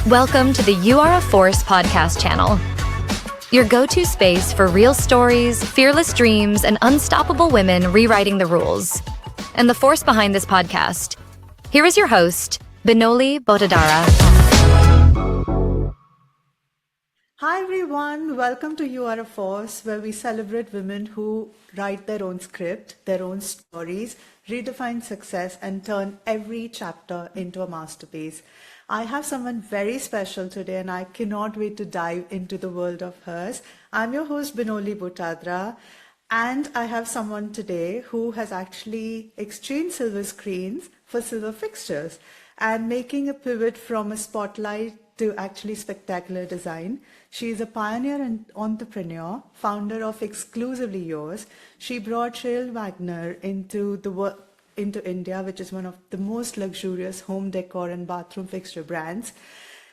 Welcome to the You Are a Force podcast channel, your go-to space for real stories, fearless dreams, and unstoppable women rewriting the rules. And the force behind this podcast. Here is your host, Benoli Botadara. Hi everyone, welcome to You Are a Force, where we celebrate women who write their own script, their own stories, redefine success, and turn every chapter into a masterpiece. I have someone very special today, and I cannot wait to dive into the world of hers. I'm your host, Benoli Botadra, and I have someone today who has actually exchanged silver screens for silver fixtures and making a pivot from a spotlight to actually spectacular design. She is a pioneer and entrepreneur, founder of Exclusively Yours. She brought Cheryl Wagner into India, which is one of the most luxurious home decor and bathroom fixture brands.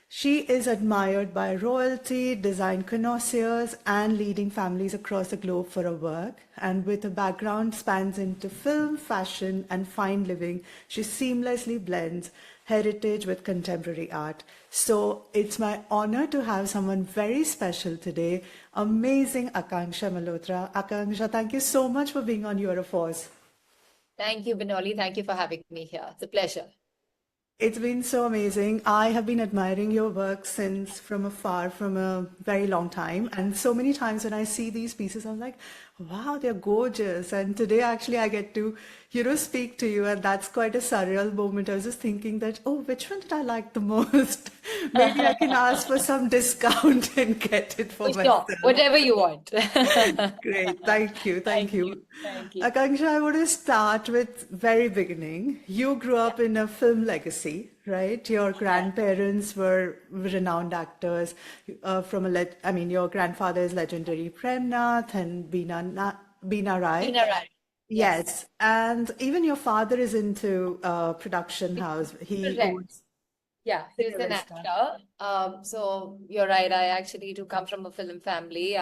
She is admired by royalty, design connoisseurs, and leading families across the globe for her work. And with a background spans into film, fashion, and fine living, she seamlessly blends heritage with contemporary art. So it's my honor to have someone very special today, amazing Akanksha Malhotra. Akanksha, thank you so much for being on Your Force. Thank you, Benoli. Thank you for having me here. It's a pleasure. It's been so amazing. I have been admiring your work since from afar, from a very long time. And so many times when I see these pieces, I'm like, wow, they're gorgeous. And today, actually, I get to, speak to you. And that's quite a surreal moment. I was just thinking that, oh, which one did I like the most? Maybe I can ask for some discount and get it for myself. Sure, whatever you want. Great. Thank you. Thank you. Thank you. Akanksha, I want to start with very beginning. You grew up in a film legacy, right? Your grandparents were renowned actors. Your grandfather is legendary Prem Nath and Beena Rai. Beena Rai. Yes. And even your father is into production house. He Correct. owns Yeah, he's an actor. So you're right. I actually do come from a film family.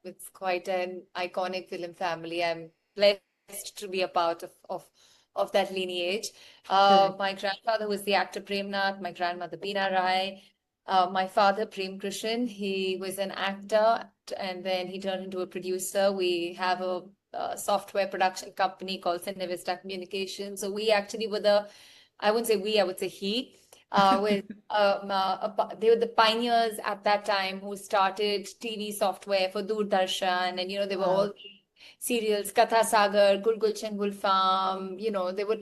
It's quite an iconic film family. I'm blessed to be a part of that lineage. My grandfather was the actor Prem Nath, my grandmother Beena Rai. My father Prem Krishan, he was an actor and then he turned into a producer. We have a software production company called Cinevista Communications. So we actually were I wouldn't say we, I would say he. They were the pioneers at that time who started TV software for Doordarshan, and they were all serials, Katha Sagar, Gul Gulshan Gulfam, they were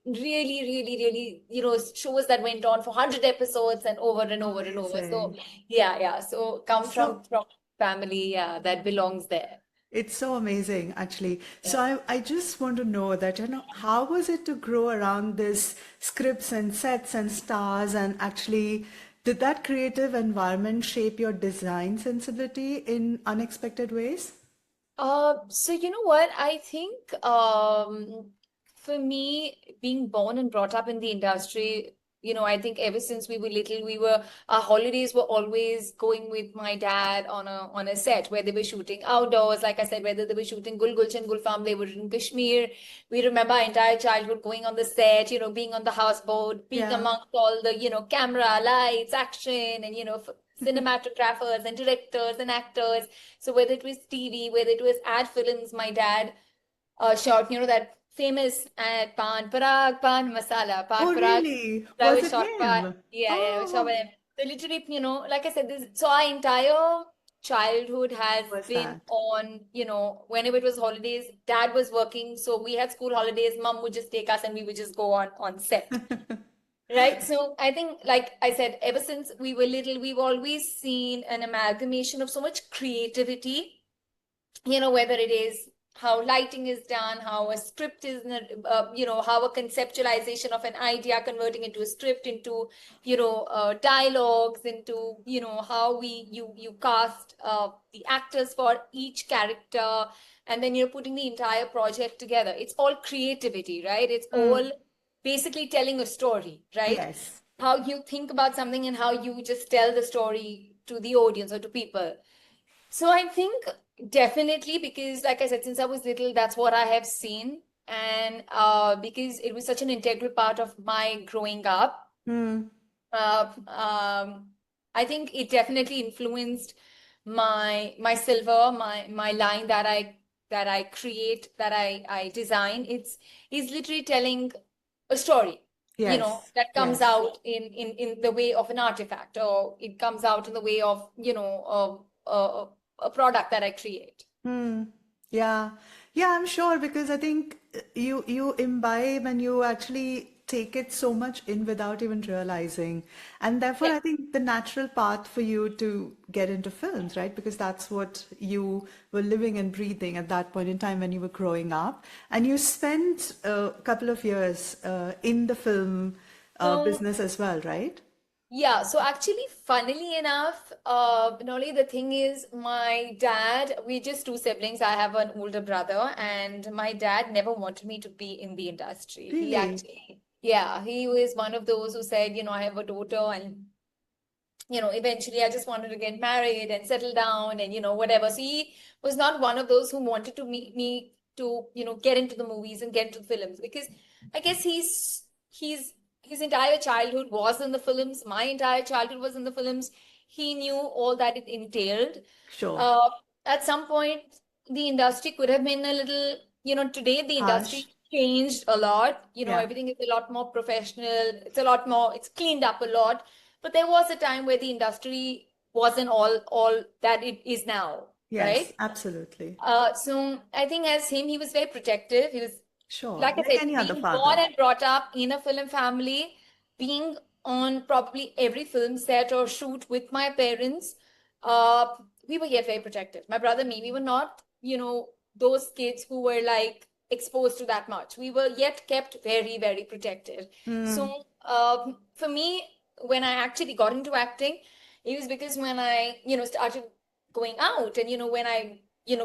really, really, really, shows that went on for 100 episodes and over and over and over. So so come from family that belongs there. It's so amazing, actually. So I just want to know that, how was it to grow around this scripts and sets and stars, and actually, did that creative environment shape your design sensibility in unexpected ways? So you know what? I think for me, being born and brought up in the industry, I think ever since we were little, our holidays were always going with my dad on a set where they were shooting outdoors. Like I said, whether they were shooting Gul Gulshan Gulfam, they were in Kashmir. We remember our entire childhood going on the set, being on the houseboat, being amongst all the, camera, lights, action, and, cinematographers and directors and actors. So whether it was TV, whether it was ad films, my dad shot, that famous ad Pan Parag, Pan Masala, Pan Oh, Parag. really? That Was was it shot by, him? it was shot by him. So literally, like I said, so our entire childhood has Was been that? on, whenever it was holidays, dad was working. So we had school holidays, mom would just take us and we would just go on set. Right. So I think, like I said, ever since we were little, we've always seen an amalgamation of so much creativity, whether it is how lighting is done, how a script is, how a conceptualization of an idea converting into a script, into, dialogues, into, how you cast the actors for each character, and then, putting the entire project together. It's all creativity, right? It's all basically telling a story, right? Yes. How you think about something and how you just tell the story to the audience or to people. So I think definitely, because like I said, since I was little, that's what I have seen. And because it was such an integral part of my growing up. I think it definitely influenced my silver, my line that I create, that I design. It's is literally telling a story, Yes, that comes yes. out in the way of an artifact, or it comes out in the way of, a product that I create. Hmm. Yeah. Yeah, I'm sure because I think you imbibe and you actually take it so much in without even realizing. And therefore, Yeah. I think the natural path for you to get into films, right? Because that's what you were living and breathing at that point in time when you were growing up. And you spent a couple of years in the film So business as well, right? yeah, so actually, funnily enough, Nolly, the thing is, my dad, we're just two siblings. I have an older brother, and my dad never wanted me to be in the industry. He Really? actually, yeah, he was one of those who said, I have a daughter, and eventually I just wanted to get married and settle down and, whatever. So he was not one of those who wanted to meet me to, get into the movies and get into the films, because I guess his entire childhood was in the films. My entire childhood was in the films. He knew all that it entailed. Sure. Uh, at some point, the industry could have been a little, today the Harsh. industry changed a lot. Yeah. Everything is a lot more professional. It's a lot more, it's cleaned up a lot. But there was a time where the industry wasn't all that it is now, Yes, right? absolutely. So I think as him, he was very protective. He was, Sure. like I Like said, any other being born father. and brought up in a film family, being on probably every film set or shoot with my parents, uh, we were yet very protective. My brother, me, we were not, those kids who were like exposed to that much. We were yet kept very, very protected. Mm, So for me, when I actually got into acting, it was because when I, started going out, and when I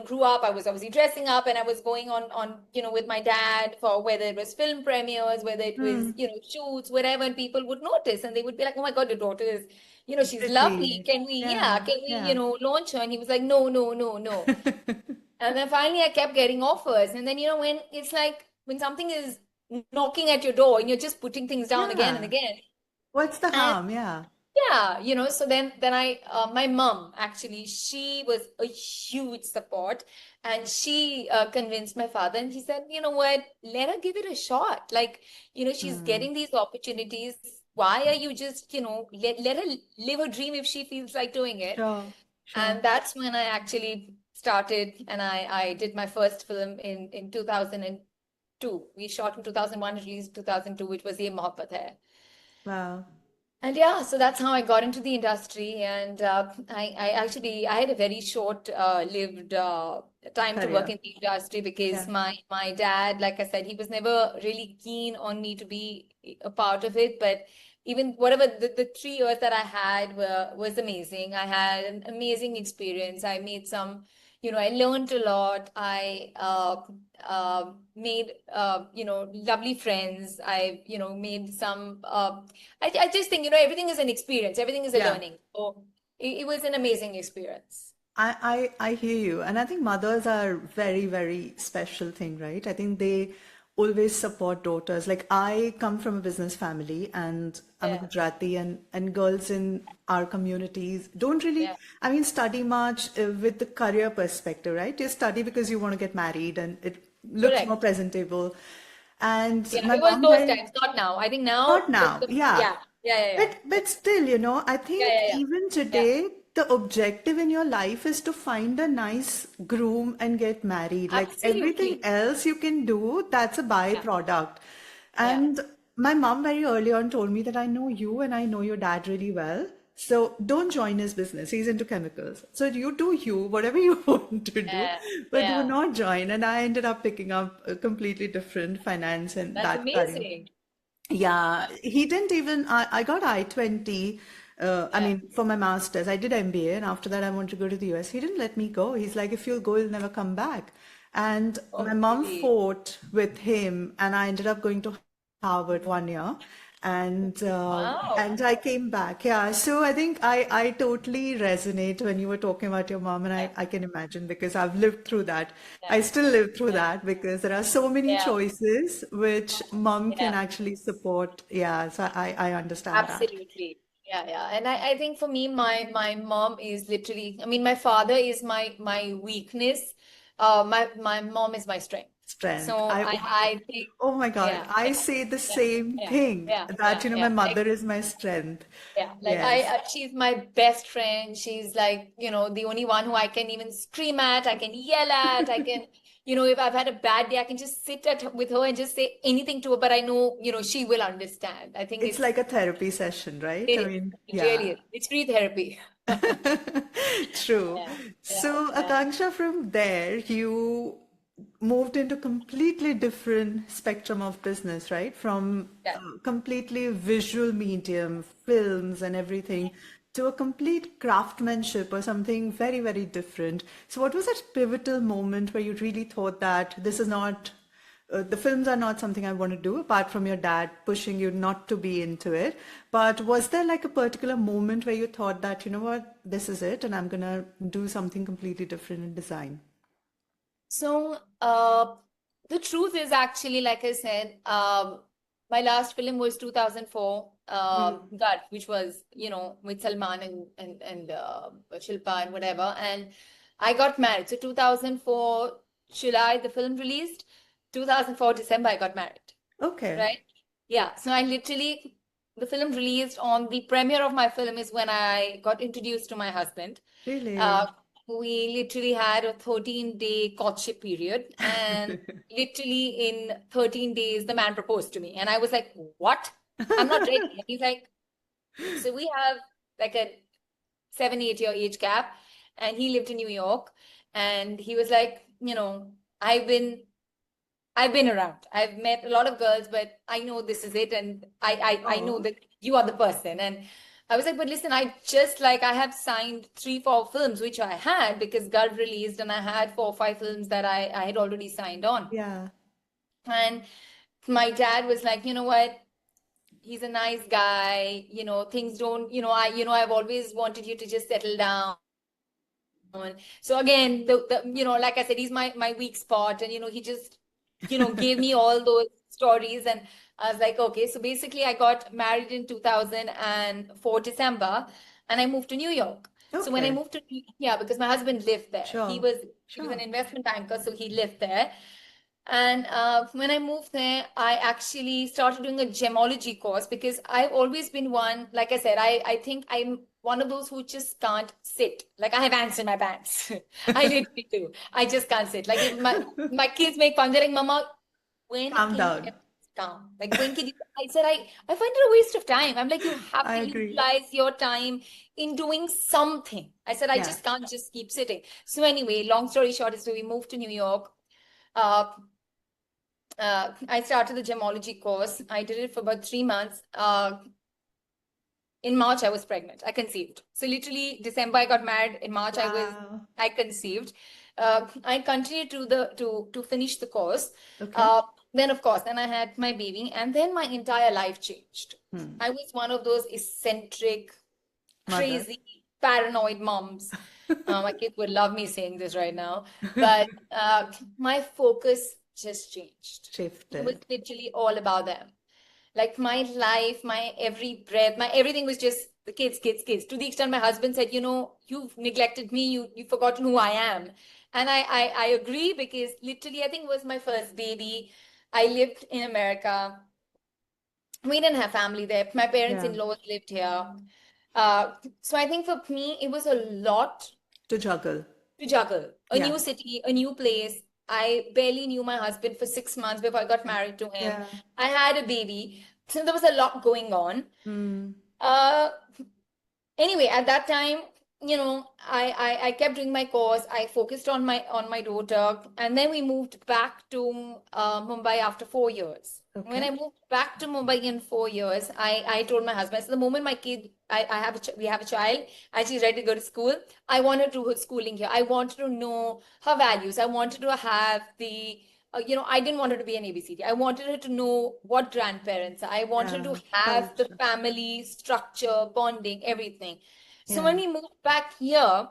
grew up, I was obviously dressing up, and I was going on with my dad for whether it was film premieres, whether it was, mm. shoots, whatever, and people would notice and they would be like, oh my God, your daughter is, she's lovely. Pretty. Can we, Yeah, yeah, can we, yeah. launch her? And he was like, no, no, no, no. And then finally I kept getting offers. And then, when it's like when something is knocking at your door and you're just putting things down again and Yeah. again. What's the And harm? Yeah. yeah, so then I my mom actually, she was a huge support, and she convinced my father, and he said, you know what, let her give it a shot. Like, she's Mm. getting these opportunities. Why are you just, let her live her dream if she feels like doing it? Sure, sure. And that's when I actually started, and I did my first film in 2002. We shot in 2001, released in 2002, which was Ye Mohabbat Hai. Wow. And yeah, so that's how I got into the industry. And I actually I had a very short lived time to work Career. in the industry, because Yeah. my dad, like I said, he was never really keen on me to be a part of it. But even whatever the 3 years that I had was amazing. I had an amazing experience. I made some, I learned a lot. I made lovely friends. I made some I just think, everything is an experience, everything is a Yeah. learning. So it was an amazing experience. I hear you. And I think mothers are very, very special thing, right? I think they always support daughters. Like I come from a business family and I'm a Yeah, Gujarati and girls in our communities don't really, yeah. I mean, study much with the career perspective, right? You study because you want to get married and it looks more Correct. presentable. And Yeah, my it was mom those very, times, not now. I think not now now, yeah. yeah, yeah, yeah, yeah. But still, I Yeah, think yeah, yeah. even Yeah, today, the objective in your life is to find a nice groom and get married. Like everything absolutely. else you can do, that's a Yeah, byproduct. yeah. And my mom very early on told me that I know you and I know your dad really well. So don't join his business. He's into chemicals. So you do you, whatever you want to do, Yeah, but do yeah. not join. And I ended up picking up a completely different finance and That's that career. amazing. Yeah, he didn't even. I got I-20. I Yeah. mean, for my master's, I did MBA, and after that, I wanted to go to the US. He didn't let me go. He's like, if you'll go, you'll never come back. And my Oh, mom really? fought with him, and I ended up going to Harvard 1 year. Wow. and I came back. Yeah, so I think I totally resonate when you were talking about your mom, and Yeah, I can imagine because I've lived through that. yeah, I still live through yeah, that because there are so many yeah, choices which mom can yeah. actually support. Yeah, so I understand that. Absolutely. Yeah, yeah. And I think for me, my mom is literally, I mean, my father is my weakness. My mom is my strength. Strength. So I think, Oh my God, yeah, I yeah, say the yeah, same yeah, thing yeah, that, yeah, my yeah. mother is my strength. Yeah, like Yes. she's my best friend. She's like, the only one who I can even scream at, I can yell at, I can, if I've had a bad day, I can just with her and just say anything to her, but I know, she will understand. I think It's like a therapy session, right? I it is, mean, it really yeah. is. It's free therapy. True. Yeah, yeah, So, yeah, Akanksha, from there, you moved into completely different spectrum of business, right? From yeah. completely visual medium, films and everything, to a complete craftsmanship or something very, very different. So, what was that pivotal moment where you really thought that this is not the films are not something I want to do, apart from your dad pushing you not to be into it. But was there like a particular moment where you thought that, you know what, this is it, and I'm gonna do something completely different in design? So, the truth is actually, like I said, my last film was 2004, Mm. Garh, which was, with Salman and Shilpa and whatever. And I got married. So 2004 July, the film released. 2004 December, I got married. Okay, Right? Yeah. So the film released on the premiere of my film is when I got introduced to my husband. Uh, really? we literally had a 13-day courtship period, and literally in 13 days, the man proposed to me. And I was like, what? I'm not ready. And he's like, so we have like a 7, 8 year age gap, and he lived in New York. And he was like, I've been I've been around. I've met a lot of girls, but I know this is it, and I know Oh, that you are the person. And I was like, but listen, I have signed 3, 4 films, which I had because Gulf released, and I had 4, 5 films that I had already signed on. yeah. And my dad was like, you know what? He's a nice guy. Things don't, I've always wanted you to just settle down. So again, like I said, he's my weak spot, and he just gave me all those stories, and I was like, okay. So basically, I got married in 2004 December, and I moved to New York. So when I Okay, moved to, yeah, because my husband lived there. He sure, was he was an sure. investment banker, so he lived there. And when I moved there, I actually started doing a gemology course because I've always been one, like I said, I think I'm one of those who just can't sit. Like I have ants in my pants. I literally do. I just can't sit. Like if my kids make fun, they're like, Mama, when Calm can you down. get calm? Like when can you? I said, I find it a waste of time. I'm like, you have I to agree. utilize your time in doing something. I said, I Yeah. just can't just keep sitting. So anyway, long story short is we moved to New York. Uh, I started the gemology course. I did it for about 3 months. In March, I was pregnant. I conceived. So literally December, I got married. In March, Wow. I conceived. I continued to finish the course. Okay. Uh, then of course, then I had my baby, and then my entire life changed. Hmm. I was one of those eccentric, Mother. crazy, paranoid moms. My kids would love me saying this right now, but my focus just changed. It was Shifted. literally all about them. Like my life, my every breath, my everything was just the kids, kids, kids. To the extent my husband said, you've neglected me, you've forgotten who I am. And I agree because literally I think it was my first baby. I lived in America. We didn't have family there. My Yeah. parents-in-laws lived here. So I think for me, it was a lot To juggle. to juggle. A Yeah. new city, a new place. I barely knew my husband for 6 months before I got married to him. Yeah. I had a baby. So there was a lot going on. Hmm. Uh, anyway, at that time, I kept doing my course. I focused on my daughter, and then we moved back to Mumbai after 4 years. When Okay. I moved back to Mumbai in 4 years, I told my husband, so the moment my kid, we have a child, and she's ready to go to school, I wanted to do her schooling here. I wanted to know her values. I wanted to have the I didn't want her to be an ABCD. I wanted her to know what grandparents are. I wanted her to have the culture. family structure, bonding, everything. So Yeah. when we moved back here,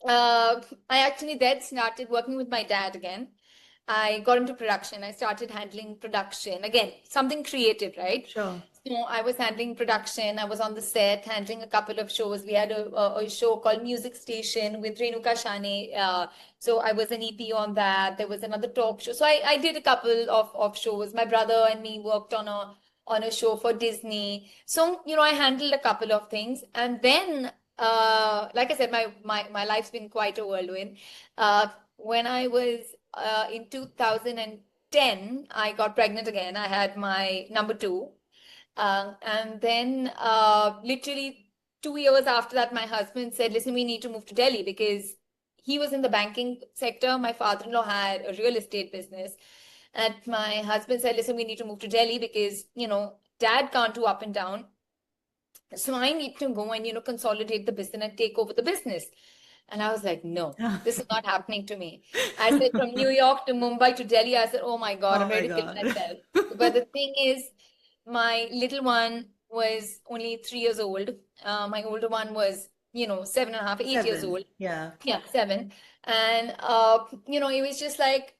I actually then started working with my dad again. I got into production. I started handling production. Again, something creative, right? Sure. So I was handling production. I was on the set handling a couple of shows. We had a show called Music Station with Renuka Shane. So I was an EP on that. There was another talk show. So I did a couple of shows. My brother and me worked on a show for Disney. So, I handled a couple of things. And then, like I said, my life's been quite a whirlwind. When I was in 2010, I got pregnant again. I had my number two. And then literally 2 years after that, my husband said, listen, we need to move to Delhi because he was in the banking sector. My father-in-law had a real estate business. And my husband said, listen, we need to move to Delhi because, dad can't do up and down. So I need to go and, consolidate the business and take over the business. And I was like, no, this is not happening to me. I said, from New York to Mumbai to Delhi, I said, oh my God, I'm ready to kill myself. But the thing is, my little one was only 3 years old. My older one was, 7.5, 8 years old. Yeah. Yeah, 7. And, it was just like,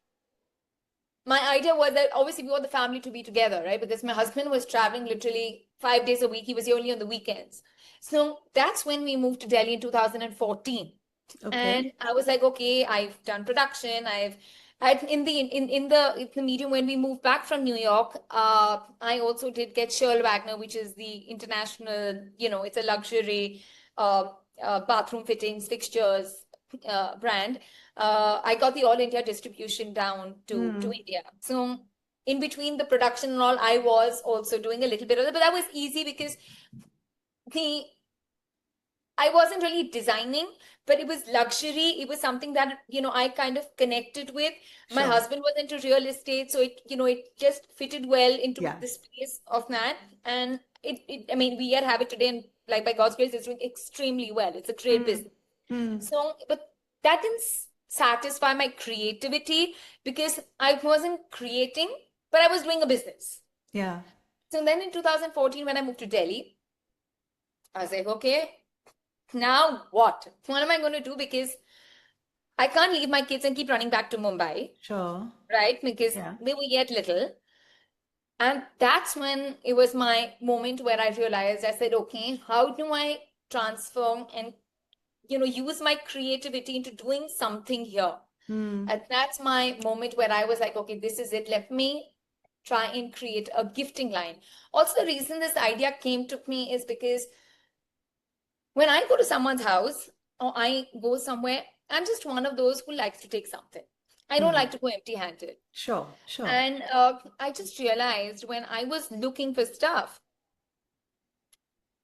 my idea was that obviously we want the family to be together, right? Because my husband was traveling literally 5 days a week. He was here only on the weekends. So that's when we moved to Delhi in 2014. Okay. And I was like, okay, I've done production. In the medium when we moved back from New York, I also did get Shirl Wagner, which is the international, it's a luxury bathroom fittings, fixtures brand. I got the all India distribution down to India. So in between the production and all, I was also doing a little bit of it, but that was easy because I wasn't really designing, but it was luxury. It was something that, I kind of connected with. My Sure. husband was into real estate, so it just fitted well into Yeah. the space of that. And we have it today, and like by God's grace, it's doing extremely well. It's a great business. So, but that didn't satisfy my creativity because I wasn't creating, but I was doing a business. Yeah. So then in 2014, when I moved to Delhi, I was like, okay, now what? What am I going to do? Because I can't leave my kids and keep running back to Mumbai, Sure. right? Because they were yet little. And that's when it was my moment where I realized, I said, okay, how do I transform and, use my creativity into doing something here? And that's my moment where I was like, okay, this is it. Let me try and create a gifting line. Also, the reason this idea came to me is because when I go to someone's house or I go somewhere, I'm just one of those who likes to take something. I don't like to go empty-handed. Sure. Sure. And I just realized when I was looking for stuff,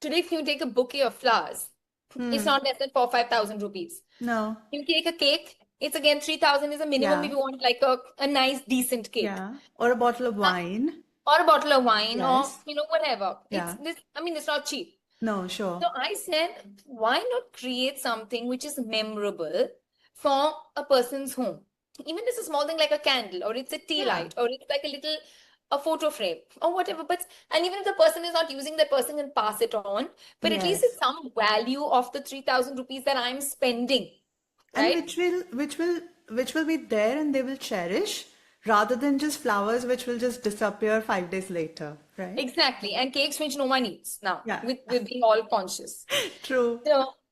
today if you take a bouquet of flowers, it's not less than 4,000-5,000 rupees. No. You take a cake, it's again 3,000 is a minimum if you want like a nice, decent cake. Yeah. Or a bottle of wine. Or a bottle of wine Yes. or, whatever. Yeah. It's not cheap. No, sure. So I said, why not create something which is memorable for a person's home? Even it's a small thing like a candle, or it's a tea light, or it's like a photo frame, or whatever. And even if the person is not using, that person can pass it on. But at least it's some value of the 3,000 rupees that I'm spending, right? And which will be there and they will cherish, rather than just flowers which will just disappear 5 days later, right? Exactly. And cakes which no one eats now, Yeah. with being all conscious. True.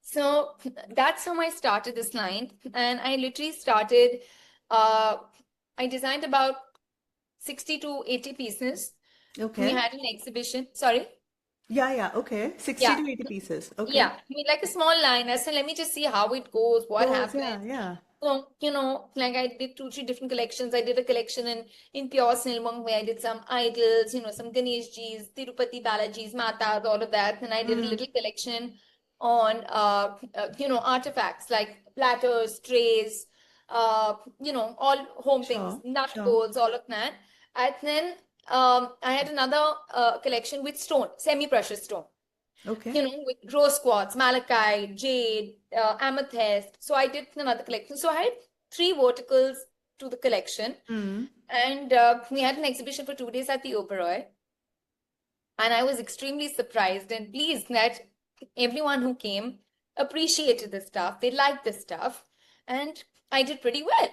So that's how I started this line. And I literally started, I designed about 60 to 80 pieces. Okay. We had an exhibition. Sorry. Yeah. Okay. 60 Yeah. to 80 pieces. Okay. Yeah. Like a small line. I said, let me just see how it goes, what happens. Yeah. So, like I did 2-3 different collections. I did a collection in pure Silmong where I did some idols, some Ganeshjis, Tirupati Balajis, Matas, all of that. And I did a little collection on, artifacts like platters, trays, all home things, nut bowls, all of that. And then I had another collection with stone, semi-precious stone. Okay. With rose quartz, malachite, jade, amethyst. So I did another collection. So I had 3 verticals to the collection. And we had an exhibition for 2 days at the Oberoi. And I was extremely surprised and pleased that everyone who came appreciated the stuff. They liked the stuff. And I did pretty well.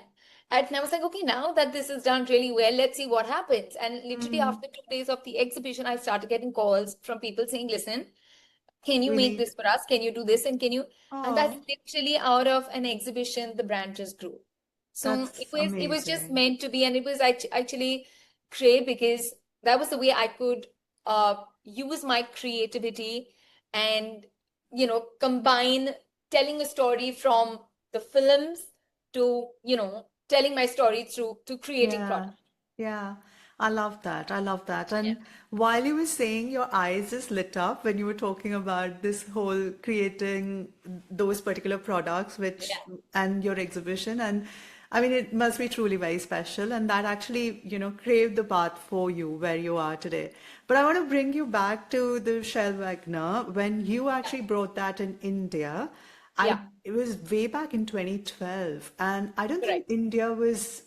And I was like, okay, now that this is done really well, let's see what happens. And literally after 2 days of the exhibition, I started getting calls from people saying, listen, can you make this for us? Can you do this? And can you? And that's literally out of an exhibition, the brand just grew. So it was just meant to be. And it was actually great because that was the way I could use my creativity and, combine telling a story from the films to, telling my story through to creating products. Yeah, I love that. I love that. And while you were saying, your eyes just lit up when you were talking about this whole creating those particular products, which and your exhibition. And I mean, it must be truly very special. And that actually, craved the path for you where you are today. But I want to bring you back to the Shell Wagner when you actually brought that in India. It was way back in 2012, and I don't think India was,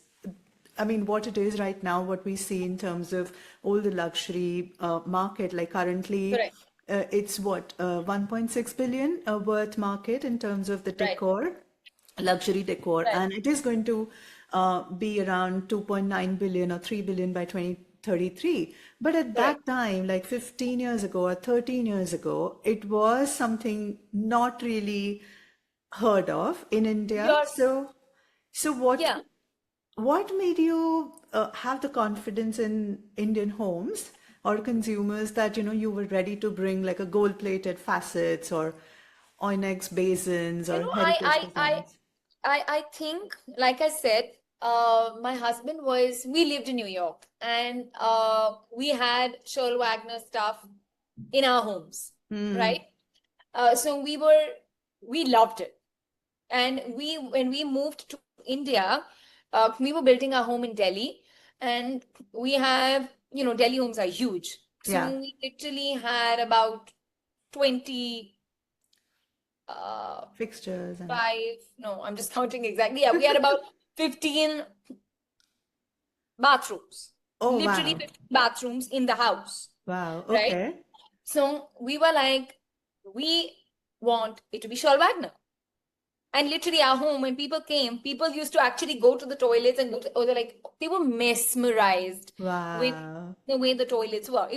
I mean, what it is right now, what we see in terms of all the luxury market, like currently, it's what, 1.6 billion worth market in terms of the decor, luxury decor, and it is going to be around 2.9 billion or 3 billion by 2033. But at that time, like 15 years ago or 13 years ago, it was something not really heard of in India. So what made you have the confidence in Indian homes or consumers that you were ready to bring like a gold-plated facets or onyx basins or heritage designs? I think, like I said, my husband we lived in New York, and we had Shirl Wagner stuff in our homes, right? So we loved it. And when we moved to India, we were building our home in Delhi, and we have, Delhi homes are huge. So we literally had about 20 fixtures and no, I'm just counting exactly. Yeah, we had about 15 bathrooms. Literally 15 bathrooms in the house. Wow, okay. Right? So we were like, we want it to be Shirl Wagner. And literally our home, when people came, people used to actually go to the toilets and they were mesmerized with the way the toilets were.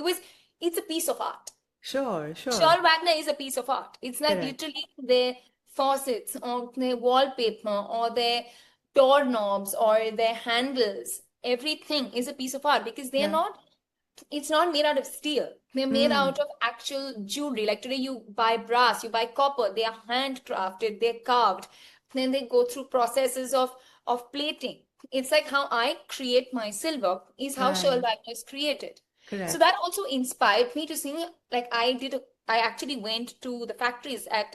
It's a piece of art. Sure. Shirl Wagner is a piece of art. It's like literally their faucets or their wallpaper or their doorknobs or their handles. Everything is a piece of art because it's not made out of steel. They're made out of actual jewelry. Like today you buy brass, you buy copper. They are handcrafted, they're carved. Then they go through processes of plating. It's like how I create my silver is how Shirl Wagner is created. Correct. So that also inspired me to sing. Like I actually went to the factories at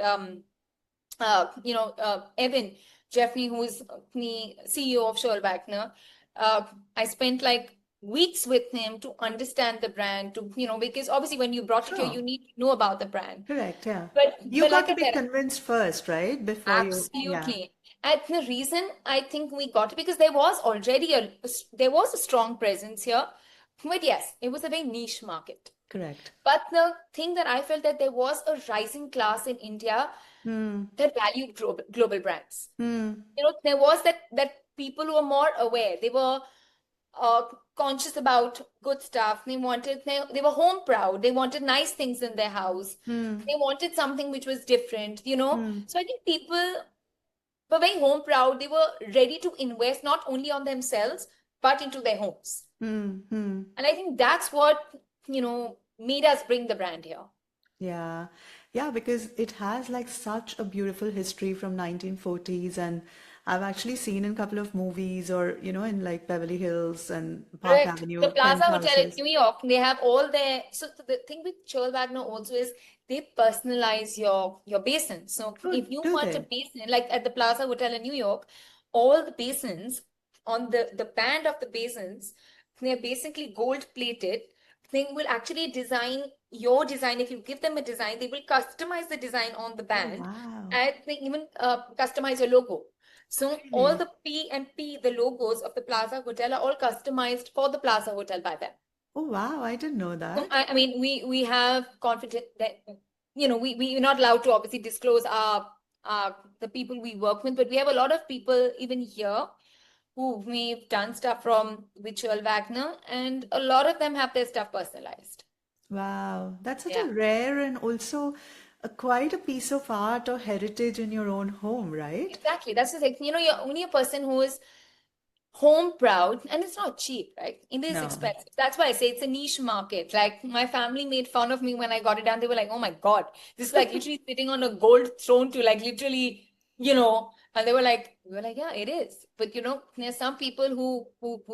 Evan Jeffney, who is the CEO of Shirl Wagner. I spent like weeks with him to understand the brand, because obviously when you brought it here, you need to know about the brand. Correct, yeah. But you got to be convinced first, right? Before absolutely. And the reason I think we got it because there was already a strong presence here. But yes, it was a very niche market. Correct. But the thing that I felt that there was a rising class in India that valued global brands. There was that people who were more aware. They were conscious about good stuff. They were home proud. They wanted nice things in their house. They wanted something which was different, So I think people were very home proud. They were ready to invest not only on themselves, but into their homes. And I think that's what, made us bring the brand here. Yeah, because it has like such a beautiful history from 1940s, and I've actually seen in a couple of movies or, in like Beverly Hills and Park Avenue. The Plaza Hotel in New York, they have all their, so the thing with Shirl Wagner also is they personalize your basin. So if you want a basin, like at the Plaza Hotel in New York, all the basins on the band of the basins, they're basically gold plated. They will actually design your design. If you give them a design, they will customize the design on the band. Wow. And they even customize your logo. So all the P and P, the logos of the Plaza Hotel are all customized for the Plaza Hotel by them. Oh, wow. I didn't know So that. I mean, we have confident that, we're not allowed to obviously disclose the people we work with, but we have a lot of people even here who we've done stuff from Mitchell Wagner, and a lot of them have their stuff personalized. Wow. That's such a Yeah, rare and also quite a piece of art or heritage in your own home, right? exactly. That's the thing. You're only a person who is home proud, and it's not cheap, right? It is No. expensive. That's why I say it's a niche market. Like my family made fun of me when I got it done. They were like, "Oh my God, this is like literally sitting on a gold throne to like literally, And they were like, "We were like, yeah, it is." But there's some people who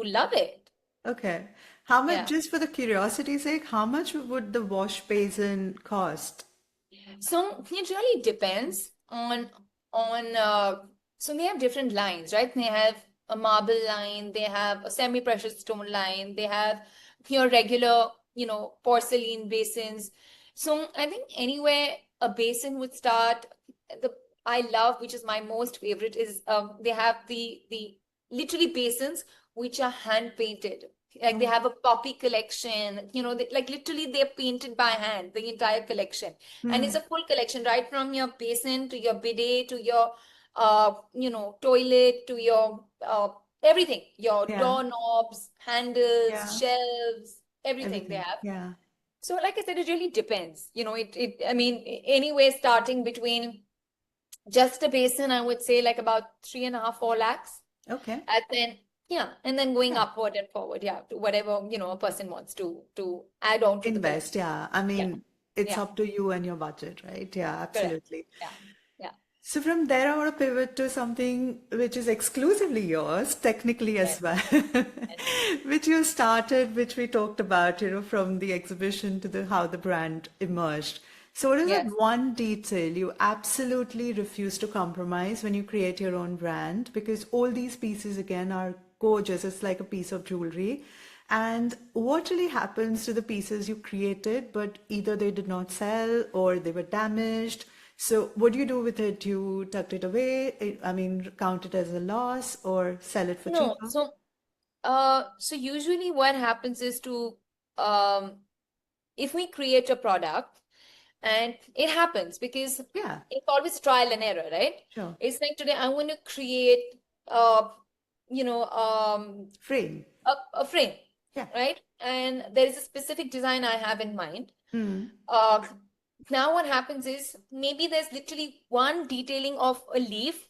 love it. Okay. How much, Yeah. just for the curiosity's sake, how much would the wash basin cost? So it really depends on so they have different lines, right? They have a marble line, they have a semi-precious stone line, they have your regular, porcelain basins. So I think anywhere a basin would start, the I love, which is my most favorite, is they have the literally basins which are hand painted. Like they Oh, have a poppy collection, like literally they're painted by hand, the entire collection. And it's hmm. a full collection, right from your basin to your bidet to your toilet to your everything, your Yeah. doorknobs, handles, Yeah. shelves, everything they Everything. have. Yeah. So like I said, it really depends. I mean, anyway, starting between just a basin, I would say like about 3.5, 4 lakhs. Okay. And then yeah, and then going Yeah. upward and forward, yeah, to whatever, a person wants to add on to the collection. Invest. Yeah. I Yeah, mean, it's yeah, up to you and your budget, right? Yeah, correct. absolutely. Yeah, yeah. So from there, I want to pivot to something which is exclusively yours, technically as Yes, well, yes, which you started, which we talked about, from the exhibition to the how the brand emerged. So what is that yes. one detail you absolutely refuse to compromise when you create your own brand? Because all these pieces again are gorgeous. It's like a piece of jewelry. And what really happens to the pieces you created, but either they did not sell or they were damaged? So what do you do with it? You tucked it away? I mean, count it as a loss or sell it for No, cheaper? so usually what happens is um, if we create a product, and it happens because Yeah, it's always trial and error, right? sure. It's like today I want to create, uh, you know, Frame. a frame, Yeah. right? And there is a specific design I have in mind. Hmm. Uh, Now what happens is maybe there's literally one detailing of a leaf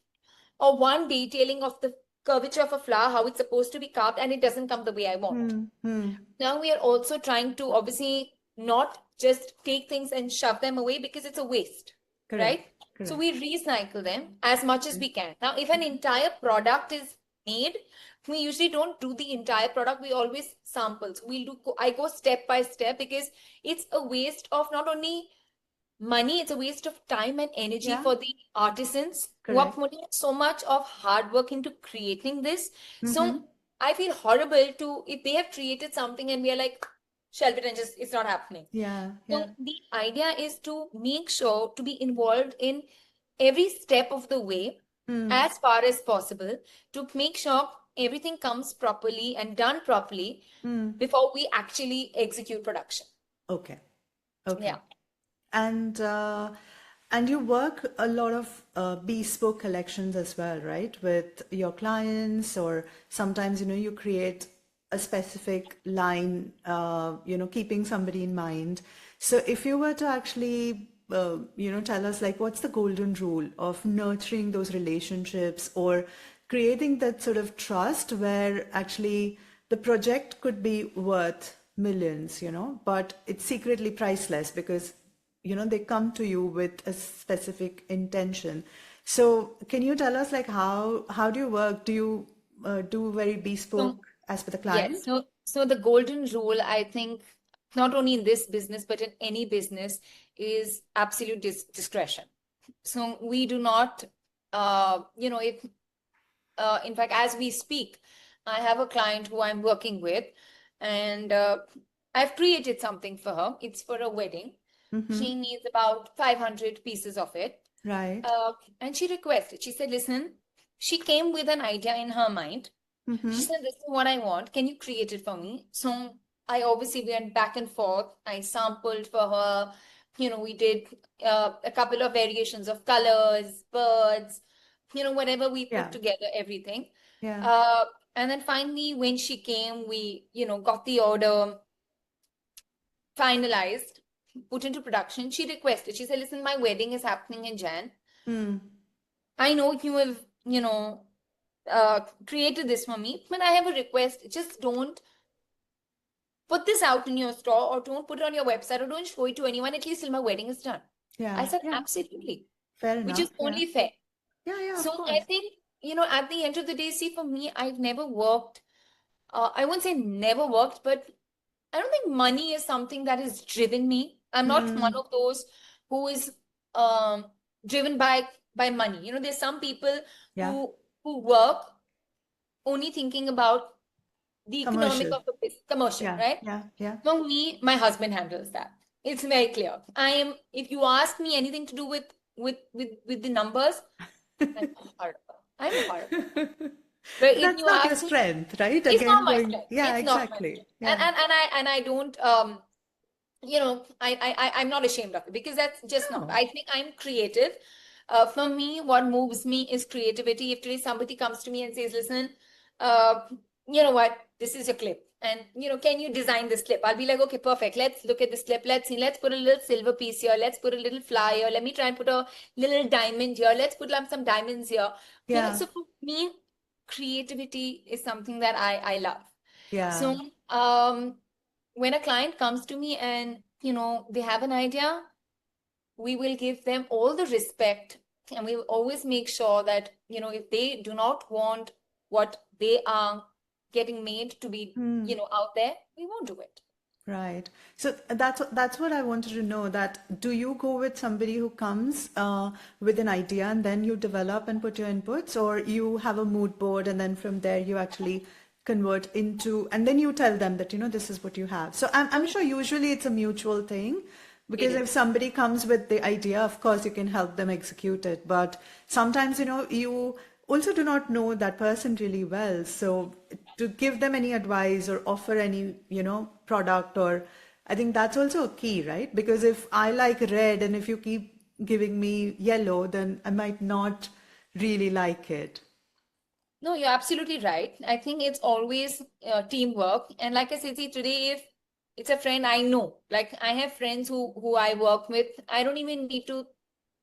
or one detailing of the curvature of a flower, how it's supposed to be carved, and it doesn't come the way I want. Hmm. Hmm. Now we are also trying to obviously not just take things and shove them away because it's a waste, Correct. right? So Correct. we recycle them as much as we can. Now, if an entire product is made, we usually don't do the entire product. We always samples. I go step by step because it's a waste of not only money, it's a waste of time and energy Yeah. for the artisans who are Correct. putting so much of hard work into creating this. Mm-hmm. So I feel horrible to if they have created something and we are like, shelve it and just it's not happening. Yeah. Yeah. So the idea is to make sure to be involved in every step of the way Hmm. as far as possible to make sure everything comes properly and done properly Hmm. before we actually execute production. Okay. Okay. Yeah. And and you work a lot of bespoke collections as well, right? With your clients, or sometimes, you create a specific line, keeping somebody in mind. So if you were to actually, tell us like what's the golden rule of nurturing those relationships or creating that sort of trust where actually the project could be worth millions, but it's secretly priceless because they come to you with a specific intention. So can you tell us like how do you work? Do you do very So bespoke as per the yes. client? So the golden rule, I think, not only in this business, but in any business, is absolute discretion. So we do not, if in fact, as we speak, I have a client who I'm working with, and I've created something for her. It's for a wedding. Mm-hmm. She needs about 500 pieces of it. Right. And she requested, she said, listen, she came with an idea in her mind. Mm-hmm. She said, "This is what I want. Can you create it for me?" So I obviously went back and forth. I sampled for her. We did a couple of variations of colors, birds, whatever we Yeah. put together, everything. Yeah. And then finally, when she came, we, got the order finalized, put into production. She requested, she said, "Listen, my wedding is happening in Jan. Mm. I know you have, created this for me, but I have a request. Just don't put this out in your store, or don't put it on your website, or don't show it to anyone, at least till my wedding is done." Yeah. I said, Yeah. absolutely, Fair which enough. is only fair. Yeah, So of course. I think, at the end of the day, see, for me, I've never worked, I won't say never worked, but I don't think money is something that has driven me. I'm not one of those who is driven by money. There's some people Yeah. who work only thinking about the economic Commercial. of the business, commercial, Yeah. right? Yeah. For me, my husband handles that. It's very clear. If you ask me anything to do with the numbers, I'm horrible. I'm horrible. But if That's you not your ask me, strength, right? it's not Again, my going, strength. yeah, It's not my exactly. strength. Yeah. And I don't I'm not ashamed of it, because that's just not. No. I think I'm creative. For me, what moves me is creativity. If today somebody comes to me and says, "Listen, uh, you know what? This is your clip, and can you design this clip?" I'll be like, "Okay, perfect. Let's look at this clip. Let's see. Let's put a little silver piece here. Let's put a little flower here. Let me try and put a little diamond here. Let's put some diamonds here." Yeah. So for me, creativity is something that I love. Yeah. So when a client comes to me and they have an idea, we will give them all the respect, and we will always make sure that if they do not want what they are getting made to be out there, we won't do it. Right. So that's what I wanted to know, that do you go with somebody who comes with an idea and then you develop and put your inputs, or you have a mood board and then from there you actually convert into, and then you tell them that, this is what you have. So I'm sure usually it's a mutual thing, because if somebody comes with the idea, of course you can help them execute it. But sometimes, you also do not know that person really well. So to give them any advice or offer any, product, or I think that's also a key, right? Because if I like red and if you keep giving me yellow, then I might not really like it. No, you're absolutely right. I think it's always teamwork. And like I said, see, today, if it's a friend I know, like I have friends who I work with, I don't even need to,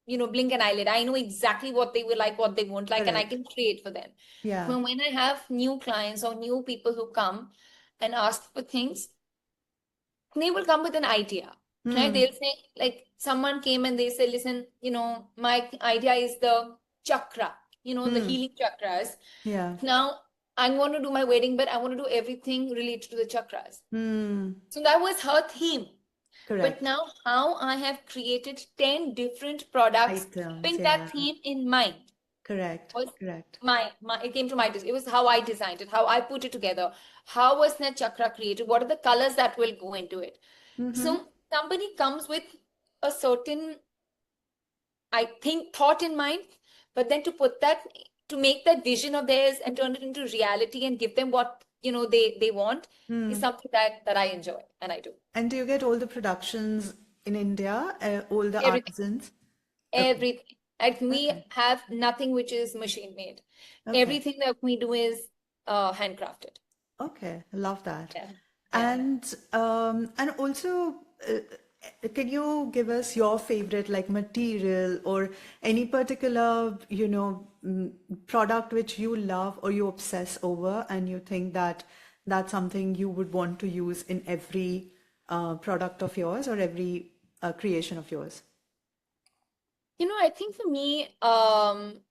blink an eyelid. I know exactly what they will like, what they won't like, and I Correct. can create for them. Yeah. But when I have new clients or new people who come and ask for things, they will come with an idea, right? They'll say, like, someone came and they said, "Listen, my idea is the chakra, the healing chakras. Yeah. Now, I want to do my wedding, but I want to do everything related to the chakras." So that was her theme. But Correct. now, how I have created 10 different products Items, with yeah. that theme in mind. Correct. Was Correct. it came to my, it was how I designed it, how I put it together. How was that chakra created? What are the colors that will go into it? So somebody comes with a certain, I think, thought in mind, but then to make that vision of theirs and turn it into reality and give them what they want is something that I enjoy and I do. And do you get all the productions in India, all the Everything. artisans? Everything. Like, we have nothing which is machine made. Okay. Everything that we do is handcrafted. Okay, I love that. Yeah. And also, can you give us your favorite like material or any particular, product which you love or you obsess over, and you think that that's something you would want to use in every product of yours or every creation of yours? I think for me, I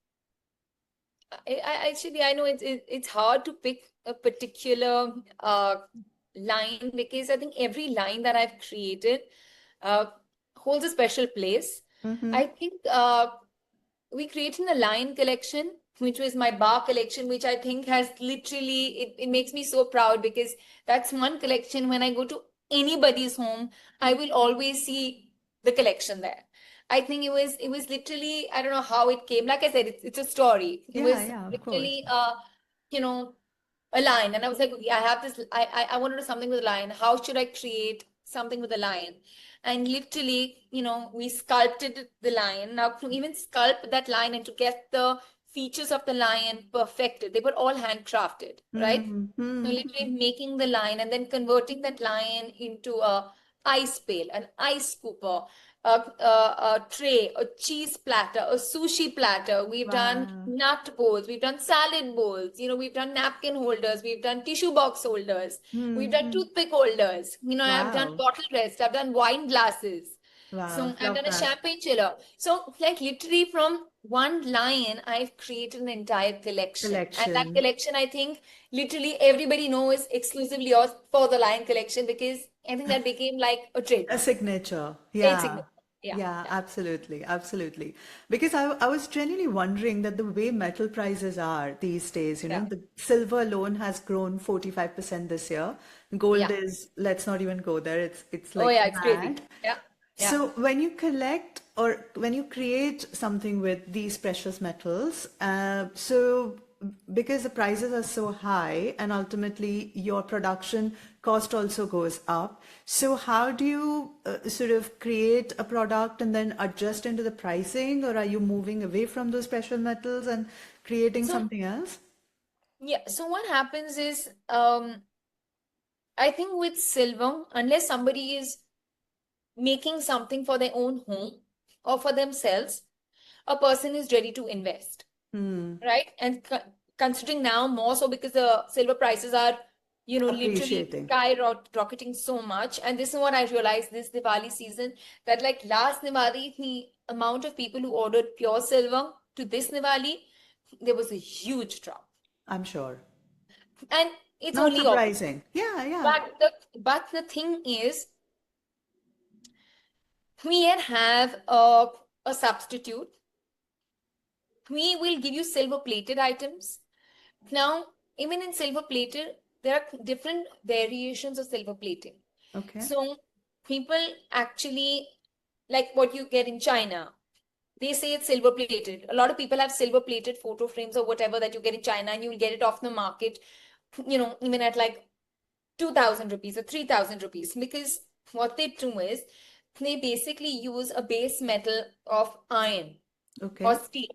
know it's hard to pick a particular line, because I think every line that I've created holds a special place. I think we created a line collection, which was my bar collection, which I think has literally, it makes me so proud, because that's one collection when I go to anybody's home, I will always see the collection there. I think it was literally, I don't know how it came. Like I said, it's a story. It was Yeah, of course. literally you know, a lion. And I was like, okay, I have this, I want to do something with a lion. How should I create something with a lion? And literally, we sculpted the lion. Now to even sculpt that lion and to get the features of the lion perfected, they were all handcrafted, right? So Mm-hmm. literally making the lion and then converting that lion into a ice pail, an ice scooper, a tray, a cheese platter, a sushi platter. We've done Wow. nut bowls, we've done salad bowls, we've done napkin holders, we've done tissue box holders, we've done Mm-hmm. toothpick holders. I've done Wow. bottle rest, I've done wine glasses. Wow. So I've Love done a that. champagne chiller. So like literally from one lion, I've created an entire collection. And that Collection. collection, I think literally everybody knows exclusively yours for the lion collection because I think that became like a A trademark. signature. Very Yeah. significant. Yeah, Yeah, yeah, absolutely. Absolutely. Because I was genuinely wondering that the way metal prices are these days, yeah, the silver alone has grown 45% this year. Gold yeah. is, let's not even go there. It's Oh like yeah, it's crazy. mad. Yeah, yeah. So when you collect or when you create something with these precious metals, so because the prices are so high and ultimately your production cost also goes up. So how do you sort of create a product and then adjust into the pricing, or are you moving away from those precious metals and creating So something else? yeah, so what happens is I think with silver, unless somebody is making something for their own home or for themselves, a person is ready to invest, Hmm. right? And considering now more so because the silver prices are, literally Appreciating. skyrocketing so much. And this is what I realized this Diwali season that like last Diwali, the amount of people who ordered pure silver to this Diwali, there was a huge drop. I'm sure. And it's Not only opposite. surprising. Yeah, yeah. But the thing is, we here have a substitute. We will give you silver plated items. Now, even in silver plated, there are different variations of silver plating. Okay. So, people actually like what you get in China. They say it's silver plated. A lot of people have silver plated photo frames or whatever that you get in China, and you'll get it off the market, even at like 2,000 rupees or 3,000 rupees. Because what they do is they basically use a base metal of iron or Okay. steel,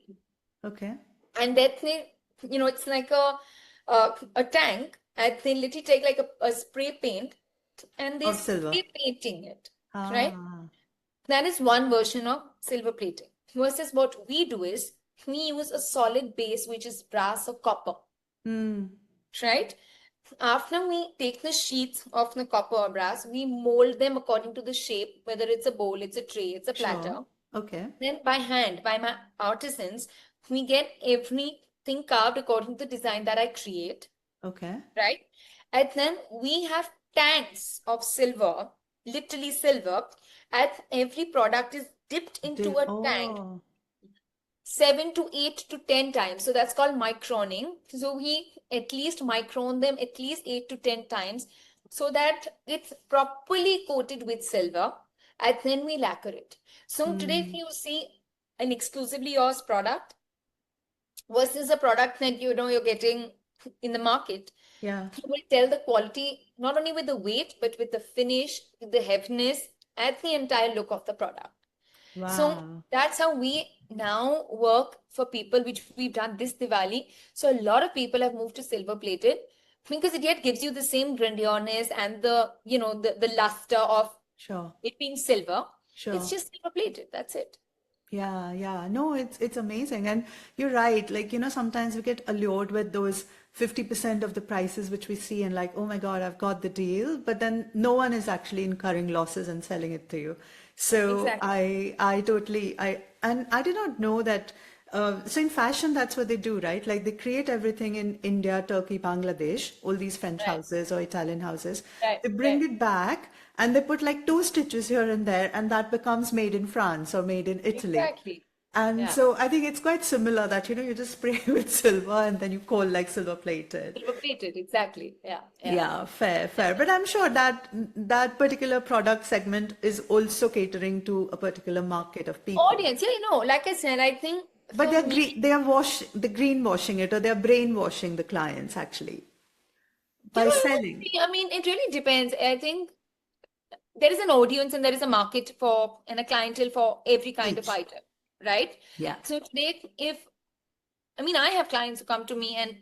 Okay. and that they, it's like a tank, and they literally take like a spray paint and they Of silver. spray painting it, right? Ah. That is one version of silver plating. Versus what we do is we use a solid base which is brass or copper, Hmm. right? After we take the sheets of the copper or brass, we mold them according to the shape, whether it's a bowl, it's a tray, it's a Sure. platter. Okay. Then by hand, by my artisans, we get everything carved according to the design that I create, Okay. right? And then we have tanks of silver, literally silver, and every product is dipped into a tank Oh, 7 to 8 to 10 times. So that's called microning. So we at least micron them at least 8 to 10 times so that it's properly coated with silver, and then we lacquer it. So today, if hmm. you see an exclusively yours product versus a product that you're getting in the market, Yeah. you will tell the quality not only with the weight but with the finish, with the heaviness, and the entire look of the product. So Wow. that's how we now work for people, which we've done this Diwali. So a lot of people have moved to silver plated because it yet gives you the same grandiousness and the luster of Sure. it being silver. It's Sure. just silver plated. That's it. Yeah, yeah. No, it's amazing. And you're right. Like, sometimes we get allured with those 50% of the prices which we see and like, oh my God, I've got the deal. But then no one is actually incurring losses and selling it to you. So Exactly. I totally, and I did not know that. So in fashion, that's what they do, right? Like they create everything in India, Turkey, Bangladesh, all these French Right. houses or Italian houses. Right. They bring Right. it back and they put like two stitches here and there, and that becomes made in France or made in Italy. Exactly. And Yeah. so I think it's quite similar that, you just spray with silver and then you coal like silver plated. Silver plated, exactly. Yeah, yeah. Yeah, fair, fair. But I'm sure that that particular product segment is also catering to a particular market of people. Audience, yeah, like I said, I think But for me, they're greenwashing it, or they're brainwashing the clients actually by selling. I mean, it really depends. I think there is an audience and there is a market for and a clientele for every kind of Each. item, right? Yeah. So today, I mean, I have clients who come to me and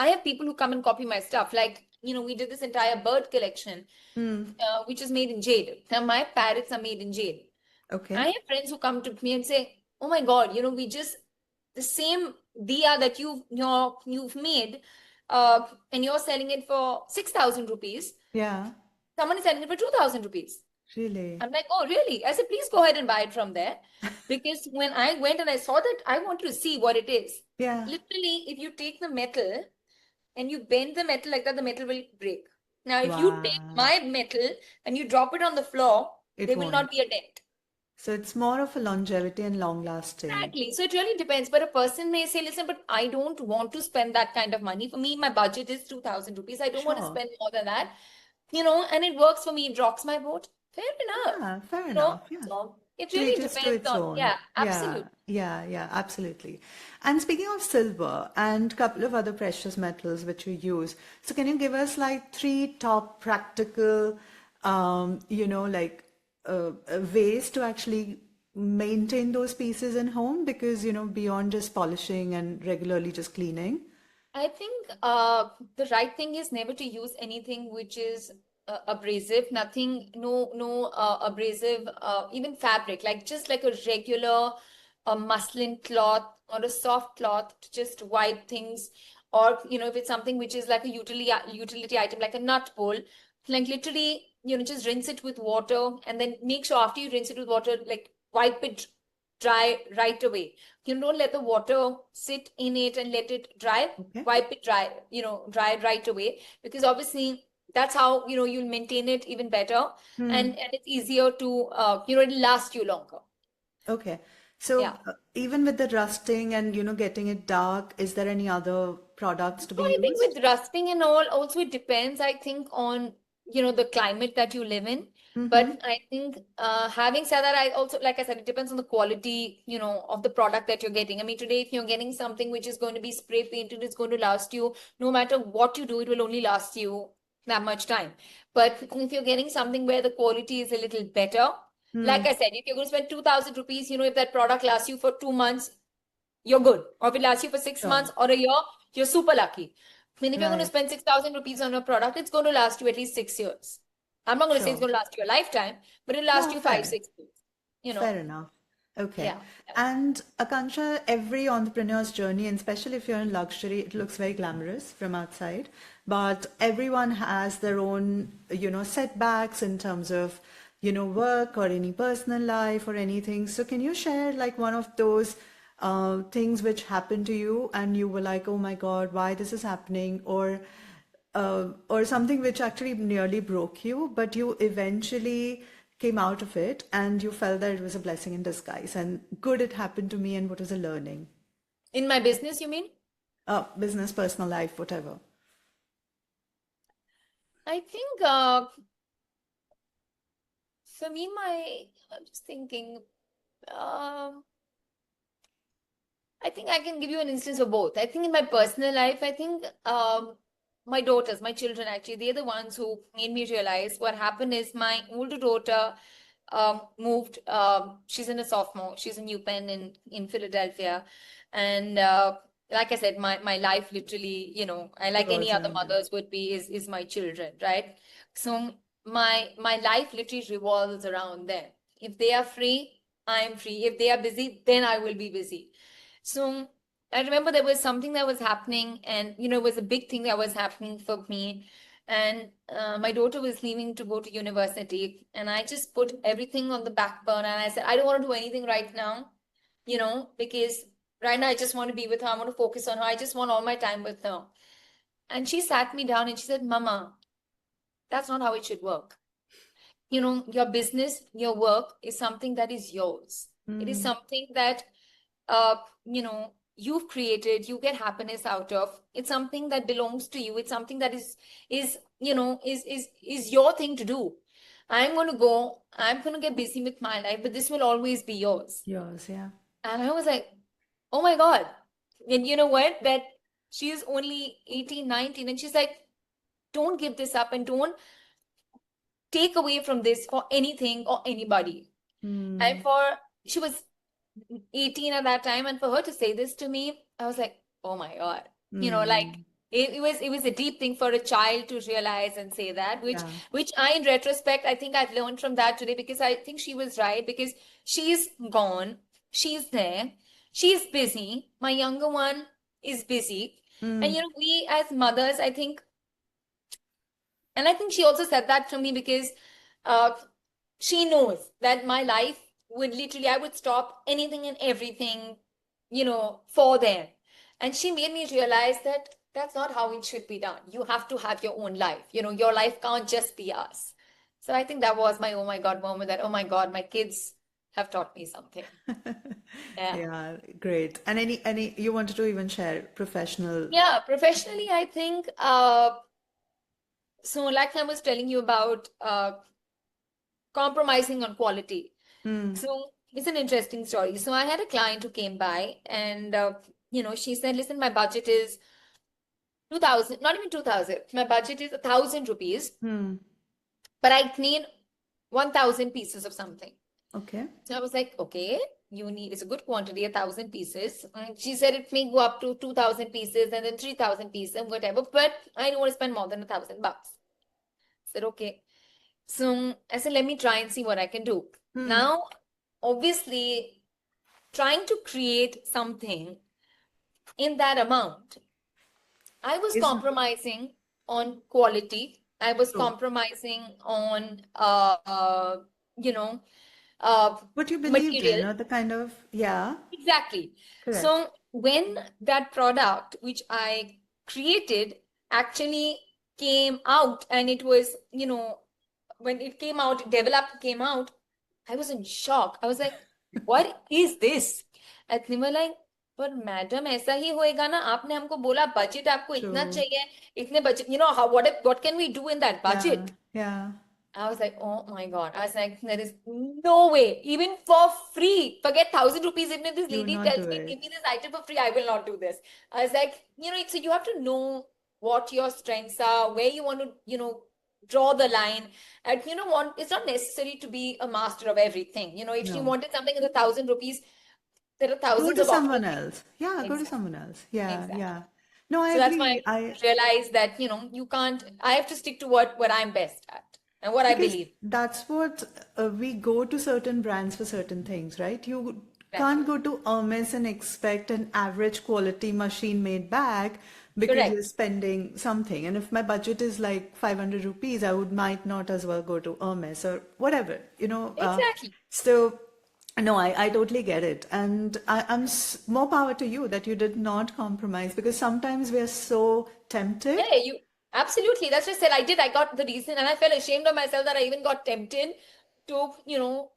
I have people who come and copy my stuff. Like, we did this entire bird collection, which is made in jade. Now, my parrots are made in jade. I Okay. have friends who come to me and say, "Oh my God, the same diya that you've made, and you're selling it for 6,000 rupees. Yeah. Someone is selling it for 2,000 rupees." Really. I'm like, "Oh, really?" I said, "Please go ahead and buy it from there." Because when I went and I saw that, I wanted to see what it is. Yeah. Literally, if you take the metal and you bend the metal like that, the metal will break. Now, if you take Wow. my metal and you drop it on the floor, It there will not won't. be a dent. So it's more of a longevity and long lasting. Exactly. So it really depends. But a person may say, "Listen, but I don't want to spend that kind of money. For me, my budget is 2,000 rupees. I don't want to Sure. spend more than that. And it works for me. It rocks my boat." Fair enough. Yeah, fair enough. Yeah. So it To really each is to depends its on, own. yeah, Yeah, absolutely. yeah, absolutely. And speaking of silver and couple of other precious metals which you use, so can you give us like three top practical, ways to actually maintain those pieces in home? Because, beyond just polishing and regularly just cleaning. I think the right thing is never to use anything which is abrasive, nothing, no abrasive, even fabric, like just like a regular muslin cloth or a soft cloth to just wipe things. Or, if it's something which is like a utility item, like a nut bowl, like literally, just rinse it with water and then make sure after you rinse it with water, like wipe it dry right away. Don't let the water sit in it and let it dry. Okay. Wipe it dry, dry right away, because obviously that's how you'll maintain it even better, and it's easier to it'll last you longer. Okay. So Yeah. even with the rusting and, getting it dark, is there any other products to So be I think used? with rusting and all, also it depends, I think, on, the climate that you live in. Mm-hmm. But I think, having said that, I also, like I said, it depends on the quality, of the product that you're getting. I mean, today, if you're getting something which is going to be spray painted, it's going to last you, no matter what you do, it will only last you that much time. But if you're getting something where the quality is a little better, like I said, if you're going to spend 2,000 rupees, if that product lasts you for 2 months, you're good. Or if it lasts you for 6 months Sure. or a year, you're super lucky. I mean, if you're going to Right. spend 6,000 rupees on a product, it's going to last you at least 6 years. I'm not going to say it's Sure. going to last you a lifetime, but it'll last Yeah, you five, fair. 6 years. You know? Fair enough. Okay. Yeah. Yeah. And Akansha, every entrepreneur's journey, and especially if you're in luxury, it looks very glamorous from outside, but everyone has their own, setbacks in terms of, work or any personal life or anything. So can you share like one of those things which happened to you and you were like, oh my God, why this is happening? Or something which actually nearly broke you, but you eventually came out of it and you felt that it was a blessing in disguise and good it happened to me and what was a learning? In my business, you mean? Business, personal life, whatever. I think for me, I'm just thinking, I think I can give you an instance of both. I think in my personal life, I think my daughters, my children, actually, they're the ones who made me realize what happened is my older daughter moved. She's in a sophomore. She's in UPenn in Philadelphia. And like I said, my life literally, I like any Revolves other around them. mothers would be is my children, right? So my life literally revolves around them. If they are free, I am free. If they are busy, then I will be busy. So I remember there was something that was happening, and it was a big thing that was happening for me. And my daughter was leaving to go to university, and I just put everything on the back burner. And I said, I don't want to do anything right now, because right now I just want to be with her. I want to focus on her. I just want all my time with her. And she sat me down and she said, Mama, that's not how it should work. Your business, your work is something that is yours. It is something that you know, you've created, you get happiness out of. It's something that belongs to you. It's something that is you know, is your thing to do. I'm going to get busy with my life, but this will always be yours. Yours, yeah. And I was like, oh my God. And you know what? That she is only 18, 19, and she's like, don't give this up and don't take away from this for anything or anybody. And she was 18 at that time, and for her to say this to me, I was like, oh my God. You know, like it was a deep thing for a child to realize and say that, which I, in retrospect, I think I've learned from that today, because I think she was right, because she's gone, she's there, she's busy. My younger one is busy. And you know, we as mothers, I think, and I think she also said that to me because she knows that my life would literally, I would stop anything and everything, you know, for them. And she made me realize that that's not how it should be done. You have to have your own life. You know, your life can't just be us. So I think that was my oh my God moment, that oh my God, my kids have taught me something. Yeah. Yeah, great. And any you wanted to even share professional? Yeah, professionally, I think so like I was telling you about compromising on quality. So it's an interesting story. So I had a client who came by, and you know, she said, listen, my budget is 2,000, not even 2,000. My budget is 1,000 rupees, but I need 1,000 pieces of something. Okay. So I was like, okay, you need, it's a good quantity, 1,000 pieces. And she said it may go up to 2,000 pieces and then 3,000 pieces and whatever, but I don't want to spend more than $1,000. I said, okay. So I said, let me try and see what I can do. Now, obviously, trying to create something in that amount, I was compromising on quality. I was compromising on, you know, what you believed material. in, or the kind of, yeah. Exactly. Correct. So when that product, which I created, actually came out, and it was, you know, when it came out, developed, came out, I was in shock. I was like, what is this? And they were like, पर madam ऐसा ही होएगा ना, आपने हमको बोला budget आपको इतना True. चाहिए, इतने budget, you know, how what can we do in that budget? Yeah. I was like, oh my God. I was like, there is no way, even for free, forget 1,000 rupees. Even if this You will lady not tells do me, it. give me this item for free, I will not do this. I was like, you know, so you have to know what your strengths are, where you want to, you know, draw the line. And you know, it's not necessary to be a master of everything. You know, if you No. wanted something in the 1,000 rupees, there are Go thousands to of someone options. else. Yeah, go to Exactly. someone else. Yeah, Exactly. yeah. No, I So that's why agree. I realized that, you know, you can't, I have to stick to what I'm best at and what I Because believe. that's what we go to certain brands for certain things, right? You can't go to Hermes and expect an average quality machine made bag because Correct. you're spending something. And if my budget is like 500 rupees, I might not as well go to Hermes or whatever, you know. Exactly. So no, I totally get it. And more power to you that you did not compromise, because sometimes we're so tempted. Yeah, you absolutely. That's what I said. I did. I got the reason, and I felt ashamed of myself that I even got tempted to, you know,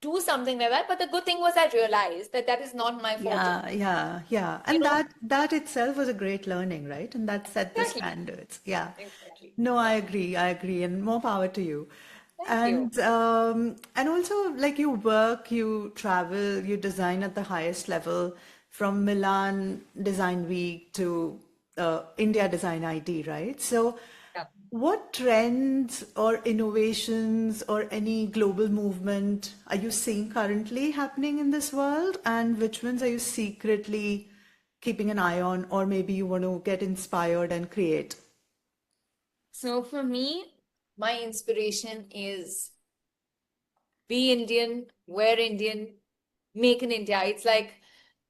do something like that. But the good thing was I realized that that is not my forte. Yeah. You And know, that itself was a great learning, right? And that set the exactly. standards. Yeah. Exactly. No, I agree. And more power to you. Thank you. And also, like, you work, you travel, you design at the highest level, from Milan Design Week to India Design ID, right? So Yeah. what trends or innovations or any global movement are you seeing currently happening in this world? And which ones are you secretly keeping an eye on, or maybe you want to get inspired and create? So for me, my inspiration is be Indian, wear Indian, make in India. It's like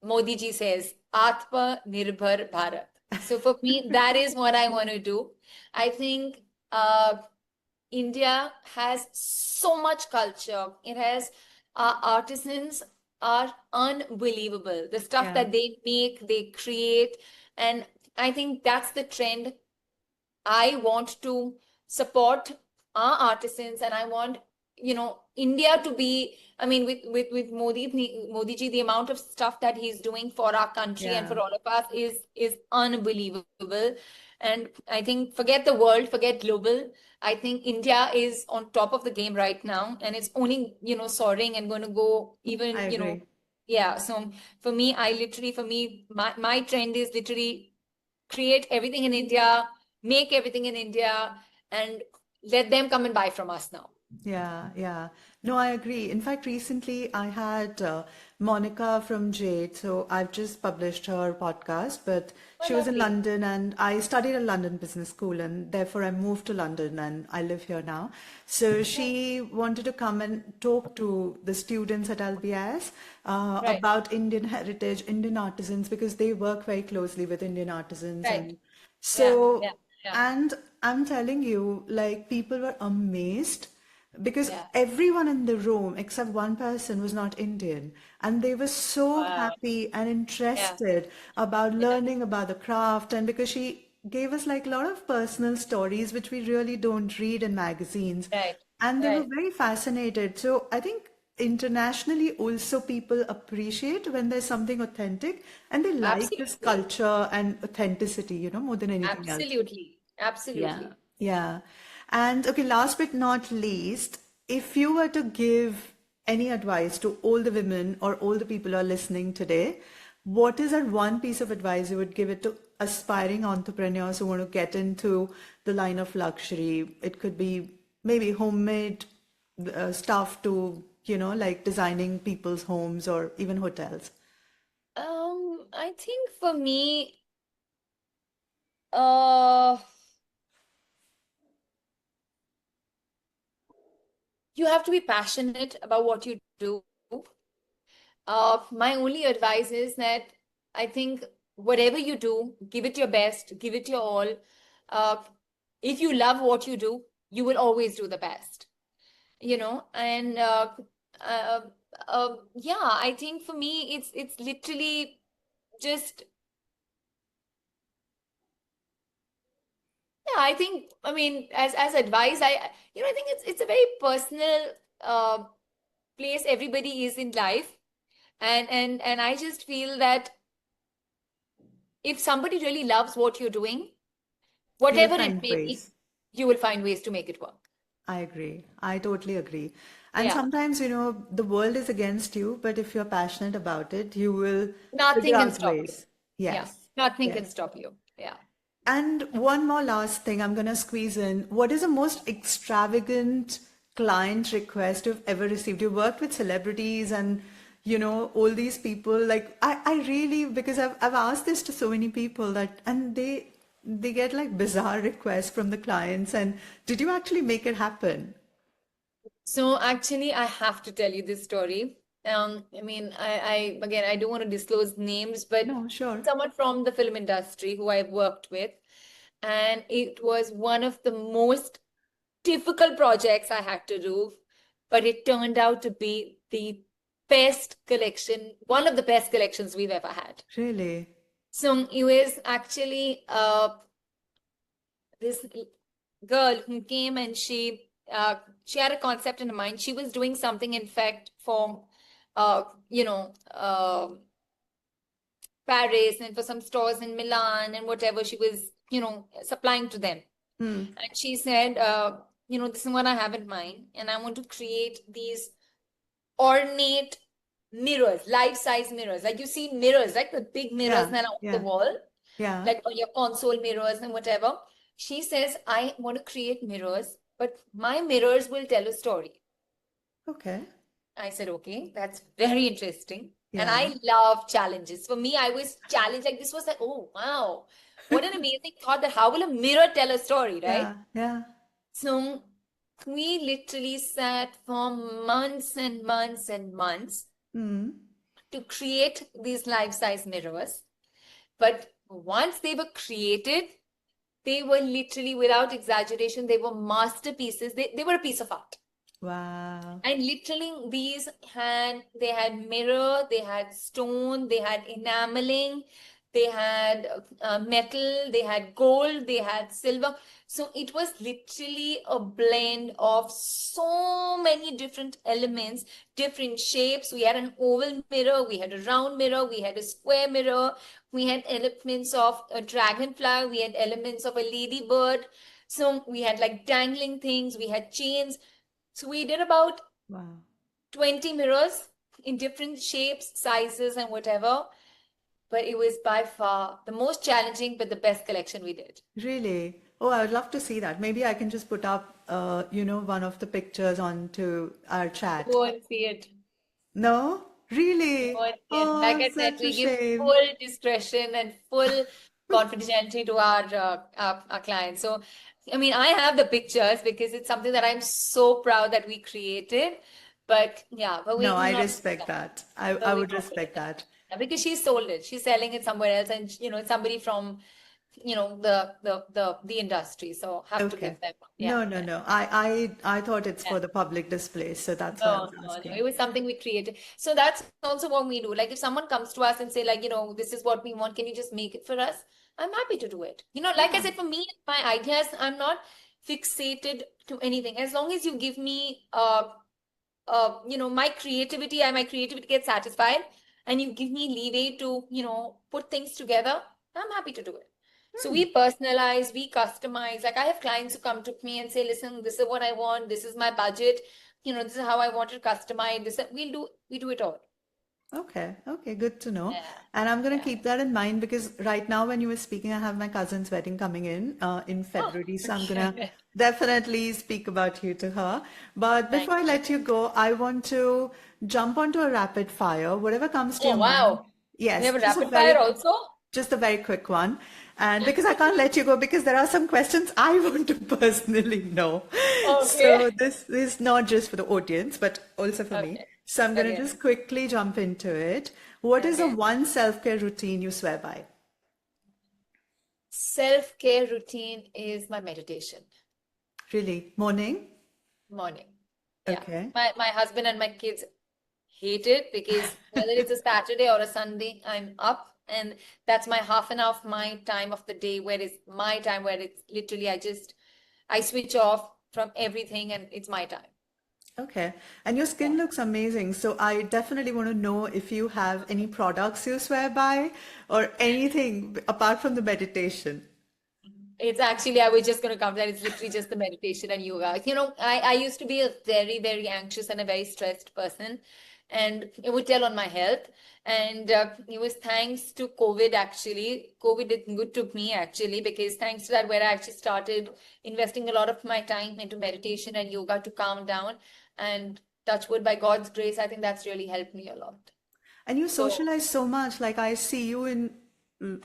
Modi ji says, Atma Nirbhar Bharat. So for me, that is what I want to do. I think India has so much culture. It has artisans are unbelievable. The stuff Yeah. that they make, they create, and I think that's the trend. I want to support our artisans, and I want India to be, I mean, with Modi ji, the amount of stuff that he's doing for our country and for Yeah, all of us is unbelievable. And I think forget the world, forget global. I think India is on top of the game right now, and it's only, soaring and going to go I even, agree. yeah. So for me, my trend is literally create everything in India, make everything in India, and let them come and buy from us now. Yeah, yeah. No, I agree. In fact, recently I had Monica from Jade. So I've just published her podcast, but Oh, she was in lovely. London and I studied at London Business School and therefore I moved to London and I live here now. So she wanted to come and talk to the students at LBS Right, about Indian heritage, Indian artisans, because they work very closely with Indian artisans. right. And Yeah, yeah, so, yeah, and I'm telling you, like people were amazed because yeah. everyone in the room except one person was not Indian, and they were so Wow. happy and Yeah, interested about yeah. learning about the craft. And because she gave us like a lot of personal stories which we really don't read in magazines, Right, and they were right. very fascinated. So I think internationally also people appreciate when there's something authentic and they like this Absolutely. culture and authenticity, more than anything else. Absolutely. Yeah, Absolutely. yeah. And okay, last but not least, if you were to give any advice to all the women or all the people who are listening today, what is that one piece of advice you would give it to aspiring entrepreneurs who want to get into the line of luxury? It could be maybe homemade stuff to, like designing people's homes or even hotels. I think for me, uh, you have to be passionate about what you do. My only advice is that I think whatever you do, give it your best, give it your all. Uh, if you love what you do, you will always do the best, and uh, yeah, I think for me, it's literally just, yeah, I think, I mean, as advice, I think it's a very personal uh, place everybody is in life, and I just feel that if somebody really loves what you're doing, You will whatever it find may be, ways. you will find ways to make it work. I agree. I totally agree. And Yeah, sometimes, the world is against you, but if you're passionate about it, you will figure nothing can out stop you. ways. Yeah, Yes. nothing can Yes. stop you. Yeah. And one more last thing I'm going to squeeze in. What is the most extravagant client request you've ever received? You worked with celebrities and, all these people. Like, I really, because I've asked this to so many people and they get like bizarre requests from the clients. And did you actually make it happen? So actually, I have to tell you this story. I mean, again, I don't want to disclose names, but No, sure. someone from the film industry who I've worked with, and it was one of the most difficult projects I had to do, but it turned out to be the best collection, one of the best collections we've ever had. Really? So it was actually this girl who came and she had a concept in her mind. She was doing something, in fact, for uh, you know, Paris and for some stores in Milan and whatever she was, supplying to them. Hmm. And she said, this is what I have in mind, and I want to create these ornate mirrors, life-size mirrors. Like you see mirrors, like the big mirrors Yeah, that are on the yeah, wall, yeah. like on your console mirrors and whatever. She says, I want to create mirrors, but my mirrors will tell a story. Okay. I said, okay, that's very interesting. And Yeah. I love challenges. For me, I was challenged. Like this was like, oh, wow. What an amazing thought that how will a mirror tell a story, right? Yeah, yeah. So we literally sat for months and months and months Hmm. to create these life-size mirrors. But once they were created, they were literally, without exaggeration, they were masterpieces. They were a piece of art. Wow. And literally they had mirror, they had stone, they had enameling, they had metal, they had gold, they had silver. So it was literally a blend of so many different elements, different shapes. We had an oval mirror, we had a round mirror, we had a square mirror, we had elements of a dragonfly, we had elements of a ladybird. So we had like dangling things, we had chains. So we did about Wow. 20 mirrors in different shapes, sizes, and whatever. But it was by far the most challenging, but the best collection we did. Really? Oh, I would love to see that. Maybe I can just put up, one of the pictures onto our chat. Go and see it. No? Really? Go and see it. Like Oh, I said, such a we give shame. full discretion and full confidentiality to our clients. So, I mean, I have the pictures because it's something that I'm so proud that we created. But yeah, but we No, do I not. respect that. I, So I we would don't put respect it up. that. Yeah, because she sold it. She's selling it somewhere else, and it's somebody from the industry. So have to Okay. give them. Yeah, No, no, yeah. no. I thought it's Yeah. for the public display, so that's why I No, was no, no. asking. It was something we created. So that's also what we do. Like if someone comes to us and say like, this is what we want, can you just make it for us? I'm happy to do it. Like I Yeah. said, for me, my ideas, I'm not fixated to anything. As long as you give me, my creativity and my creativity gets satisfied and you give me leeway to, put things together, I'm happy to do it. So Hmm. we personalize, we customize. Like I have clients who come to me and say, listen, this is what I want. This is my budget. This is how I want to customize this. We do it all. Okay, okay, good to know. Yeah, And I'm going to yeah. keep that in mind because right now, when you were speaking, I have my cousin's wedding coming in Oh, February. So I'm going to okay. definitely speak about you to her. But Thank before I you. let you go, I want to jump onto a rapid fire, whatever comes to Oh, your mind. wow. We Yes, have a rapid fire also? just a very quick one. And because I can't let you go because there are some questions I want to personally know. Okay. So this is not just for the audience, but also for me. Okay. So I'm going to Okay. just quickly jump into it. What is the Okay. one self-care routine you swear by? Self-care routine is my meditation. Really? Morning? Morning. Yeah. Okay. My husband and my kids hate it because whether it's a Saturday or a Sunday, I'm up and that's my half an hour of my time of the day where it's my time where it's literally I switch off from everything and it's my time. Okay. And your Yeah. skin looks amazing. So I definitely want to know if you have any products you swear by or anything apart from the meditation. It's actually, I was just going to come to that. It's literally just the meditation and yoga. I used to be a very, very anxious and a very stressed person, and it would tell on my health. And it was thanks to COVID, actually. COVID did good to me, actually, because thanks to that, where I actually started investing a lot of my time into meditation and yoga to calm down. And touch wood, by God's grace, I think that's really helped me a lot. And you So, socialize so much. Like I see you in,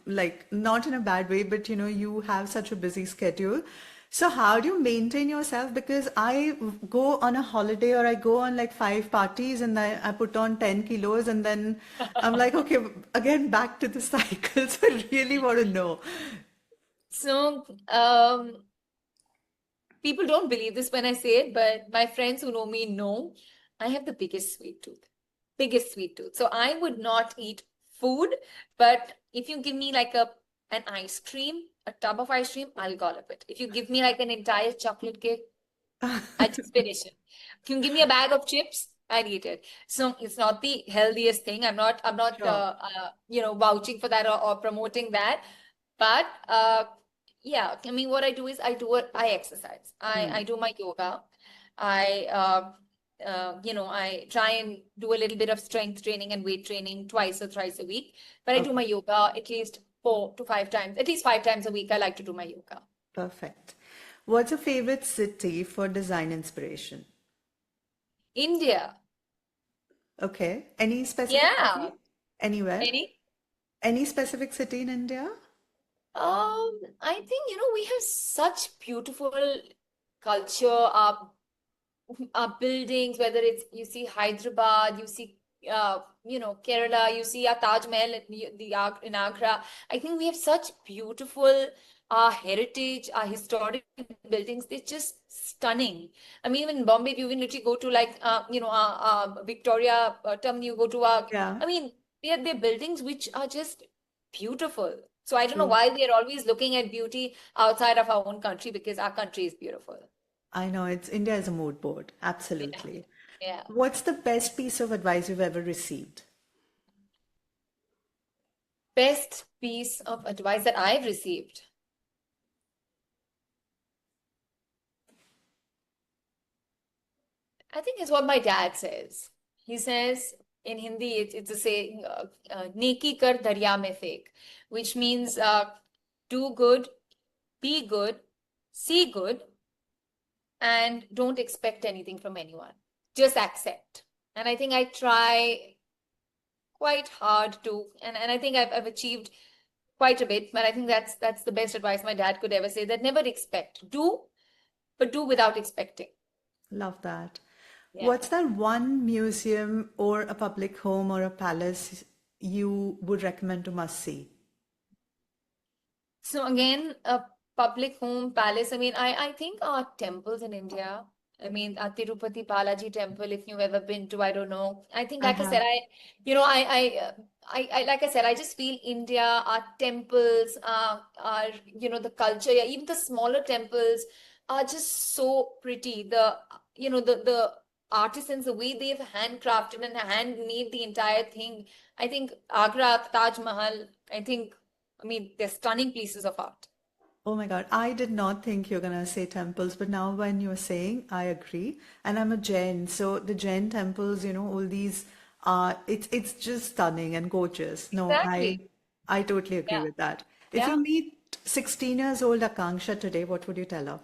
like, not in a bad way, but you have such a busy schedule. So how do you maintain yourself? Because I go on a holiday or I go on like 5 parties and I put on 10 kilos and then I'm like, okay, again, back to the cycle. So I really want to know. so, people don't believe this when I say it, but my friends who know me know I have the biggest sweet tooth. Biggest sweet tooth. So I would not eat food, but if you give me like an ice cream, a tub of ice cream, I'll gulp it. If you give me like an entire chocolate cake, I just finish it. If you give me a bag of chips, I'd eat it. So it's not the healthiest thing. I'm not Sure. vouching for that or promoting that. But yeah, I mean, what I do is I exercise. I Hmm. do my yoga. I I try and do a little bit of strength training and weight training twice or thrice a week. But I do Okay, my yoga at least 4 to 5 times, at least 5 times a week. I like to do my yoga. perfect. What's your favorite city for design inspiration? India, Okay. Any specific yeah. city? Anywhere? Any? Any specific city in India? I think, we have such beautiful culture, our buildings, whether it's you see Hyderabad, you see Kerala, you see our Taj Mahal in Agra. I think we have such beautiful heritage, our historic buildings. They're just stunning. I mean, even in Bombay, if you even literally go to like Victoria terminal, you go to Yeah. I mean, they're buildings which are just beautiful. So I don't know True. why we are always looking at beauty outside of our own country, because our country is beautiful. I know India is a mood board. Yeah. Absolutely. Yeah. What's the best piece of advice you've ever received? Best piece of advice that I've received. I think is what my dad says. He says in Hindi, it's a saying, "Neki kar darya mein fek," which means do good, be good, see good, and don't expect anything from anyone. Just accept. And I think I try quite hard to, and I think I've achieved quite a bit, but I think that's the best advice my dad could ever say, that never expect. Do, but do without expecting. Love that. Yeah. What's that one museum or a public home or a palace you would recommend to must see? So again, a public home, palace. I mean, I think our temples in India. I mean, Tirupati Balaji temple, if you've ever been to, I don't know. I think, I like I said, have. like I said, I just feel India, our temples, the culture, yeah, even the smaller temples are just so pretty. The artisans, the way they've handcrafted and handmade the entire thing. I think Agra, Taj Mahal, I mean, they're stunning pieces of art. Oh my God, I did not think you're gonna say temples, but now when you're saying, I agree. And I'm a Jain, so the Jain temples, all these it's just stunning and gorgeous. No, I Exactly. I totally agree Yeah. with that. If you Yeah. meet 16 years old Akanksha today, what would you tell her?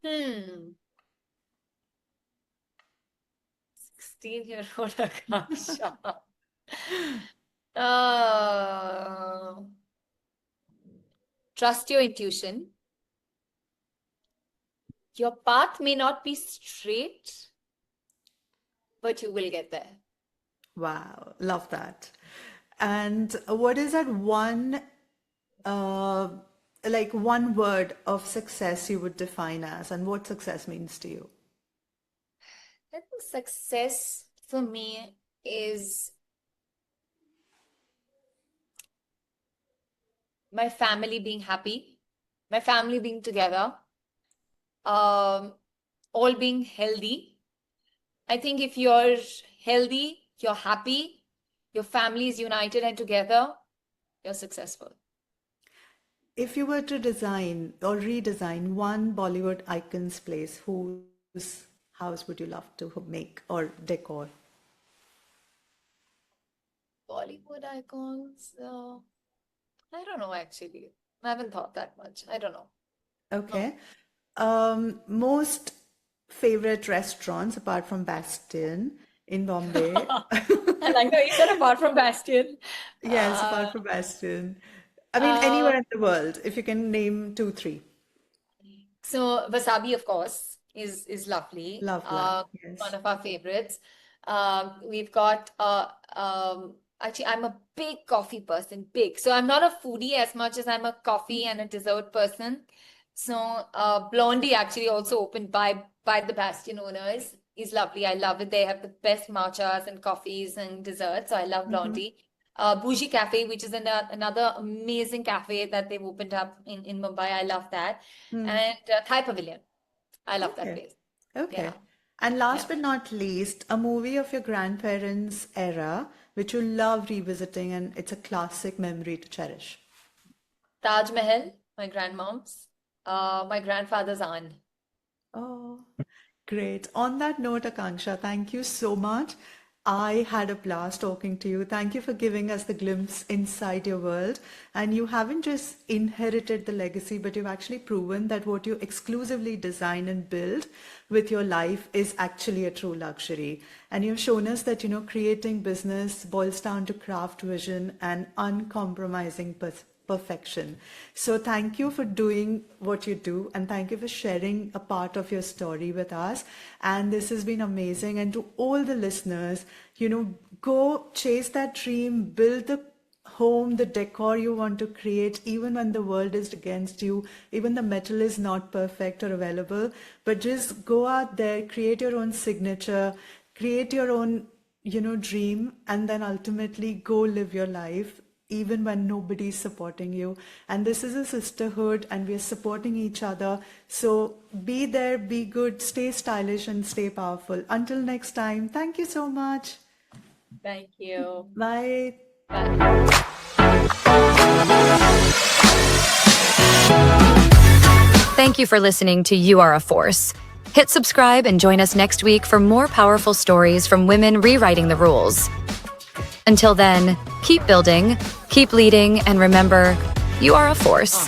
Hmm. 16-year-old Akansha. Uh, Trust your intuition. Your path may not be straight, but you will get there. Wow, love that. And what is that one uh like one word of success you would define as, and what success means to you? I think success for me is my family being happy, my family being together, um, all being healthy. I think if you're healthy, you're happy, your family is united and together, you're successful. If you were to design or redesign one Bollywood icon's place, whose house would you love to make or decor? Bollywood icons, I don't know actually. I haven't thought that much. I don't know. No. Okay. Most favorite restaurants apart from Bastion in Bombay? I like that you said apart from Bastion. Yes, Uh, apart from Bastion. I mean, uh, anywhere in the world, if you can name two, three. so Wasabi, of course, is lovely. Love that. One Yes. of our favorites. We've got actually I'm a big coffee person, big. So I'm not a foodie as much as I'm a coffee and a dessert person. So Blondie actually also opened by the Bastion owners is lovely. I love it. They have the best matchas and coffees and desserts. So I love Mhm. Blondie. Bougie Cafe, which is another amazing cafe that they've opened up in Mumbai. I love that. Mm. And Thai Pavilion. I love that Okay. place. Yeah. Okay. And last Yeah. but not least, a movie of your grandparents' era, which you love revisiting, and it's a classic memory to cherish. Taj Mahal, my grandmom's. My grandfather's aunt. Oh, great. On that note, Akanksha, thank you so much. I had a blast talking to you. Thank you for giving us the glimpse inside your world. And you haven't just inherited the legacy, but you've actually proven that what you exclusively design and build with your life is actually a true luxury. And you've shown us that, creating business boils down to craft vision and uncompromising perfection. So thank you for doing what you do, and thank you for sharing a part of your story with us. And this has been amazing. And to all the listeners, go chase that dream, build the home, the decor you want to create, even when the world is against you, even the metal is not perfect or available, but just go out there, create your own signature, create your own dream and then ultimately go live your life even when nobody's supporting you. And this is a sisterhood and we are supporting each other. So be there, be good, stay stylish and stay powerful. Until next time, thank you so much. Thank you. Bye. Bye. Thank you for listening to You Are a Force. Hit subscribe and join us next week for more powerful stories from women rewriting the rules. Until then, keep building, keep leading, and remember, you are a force.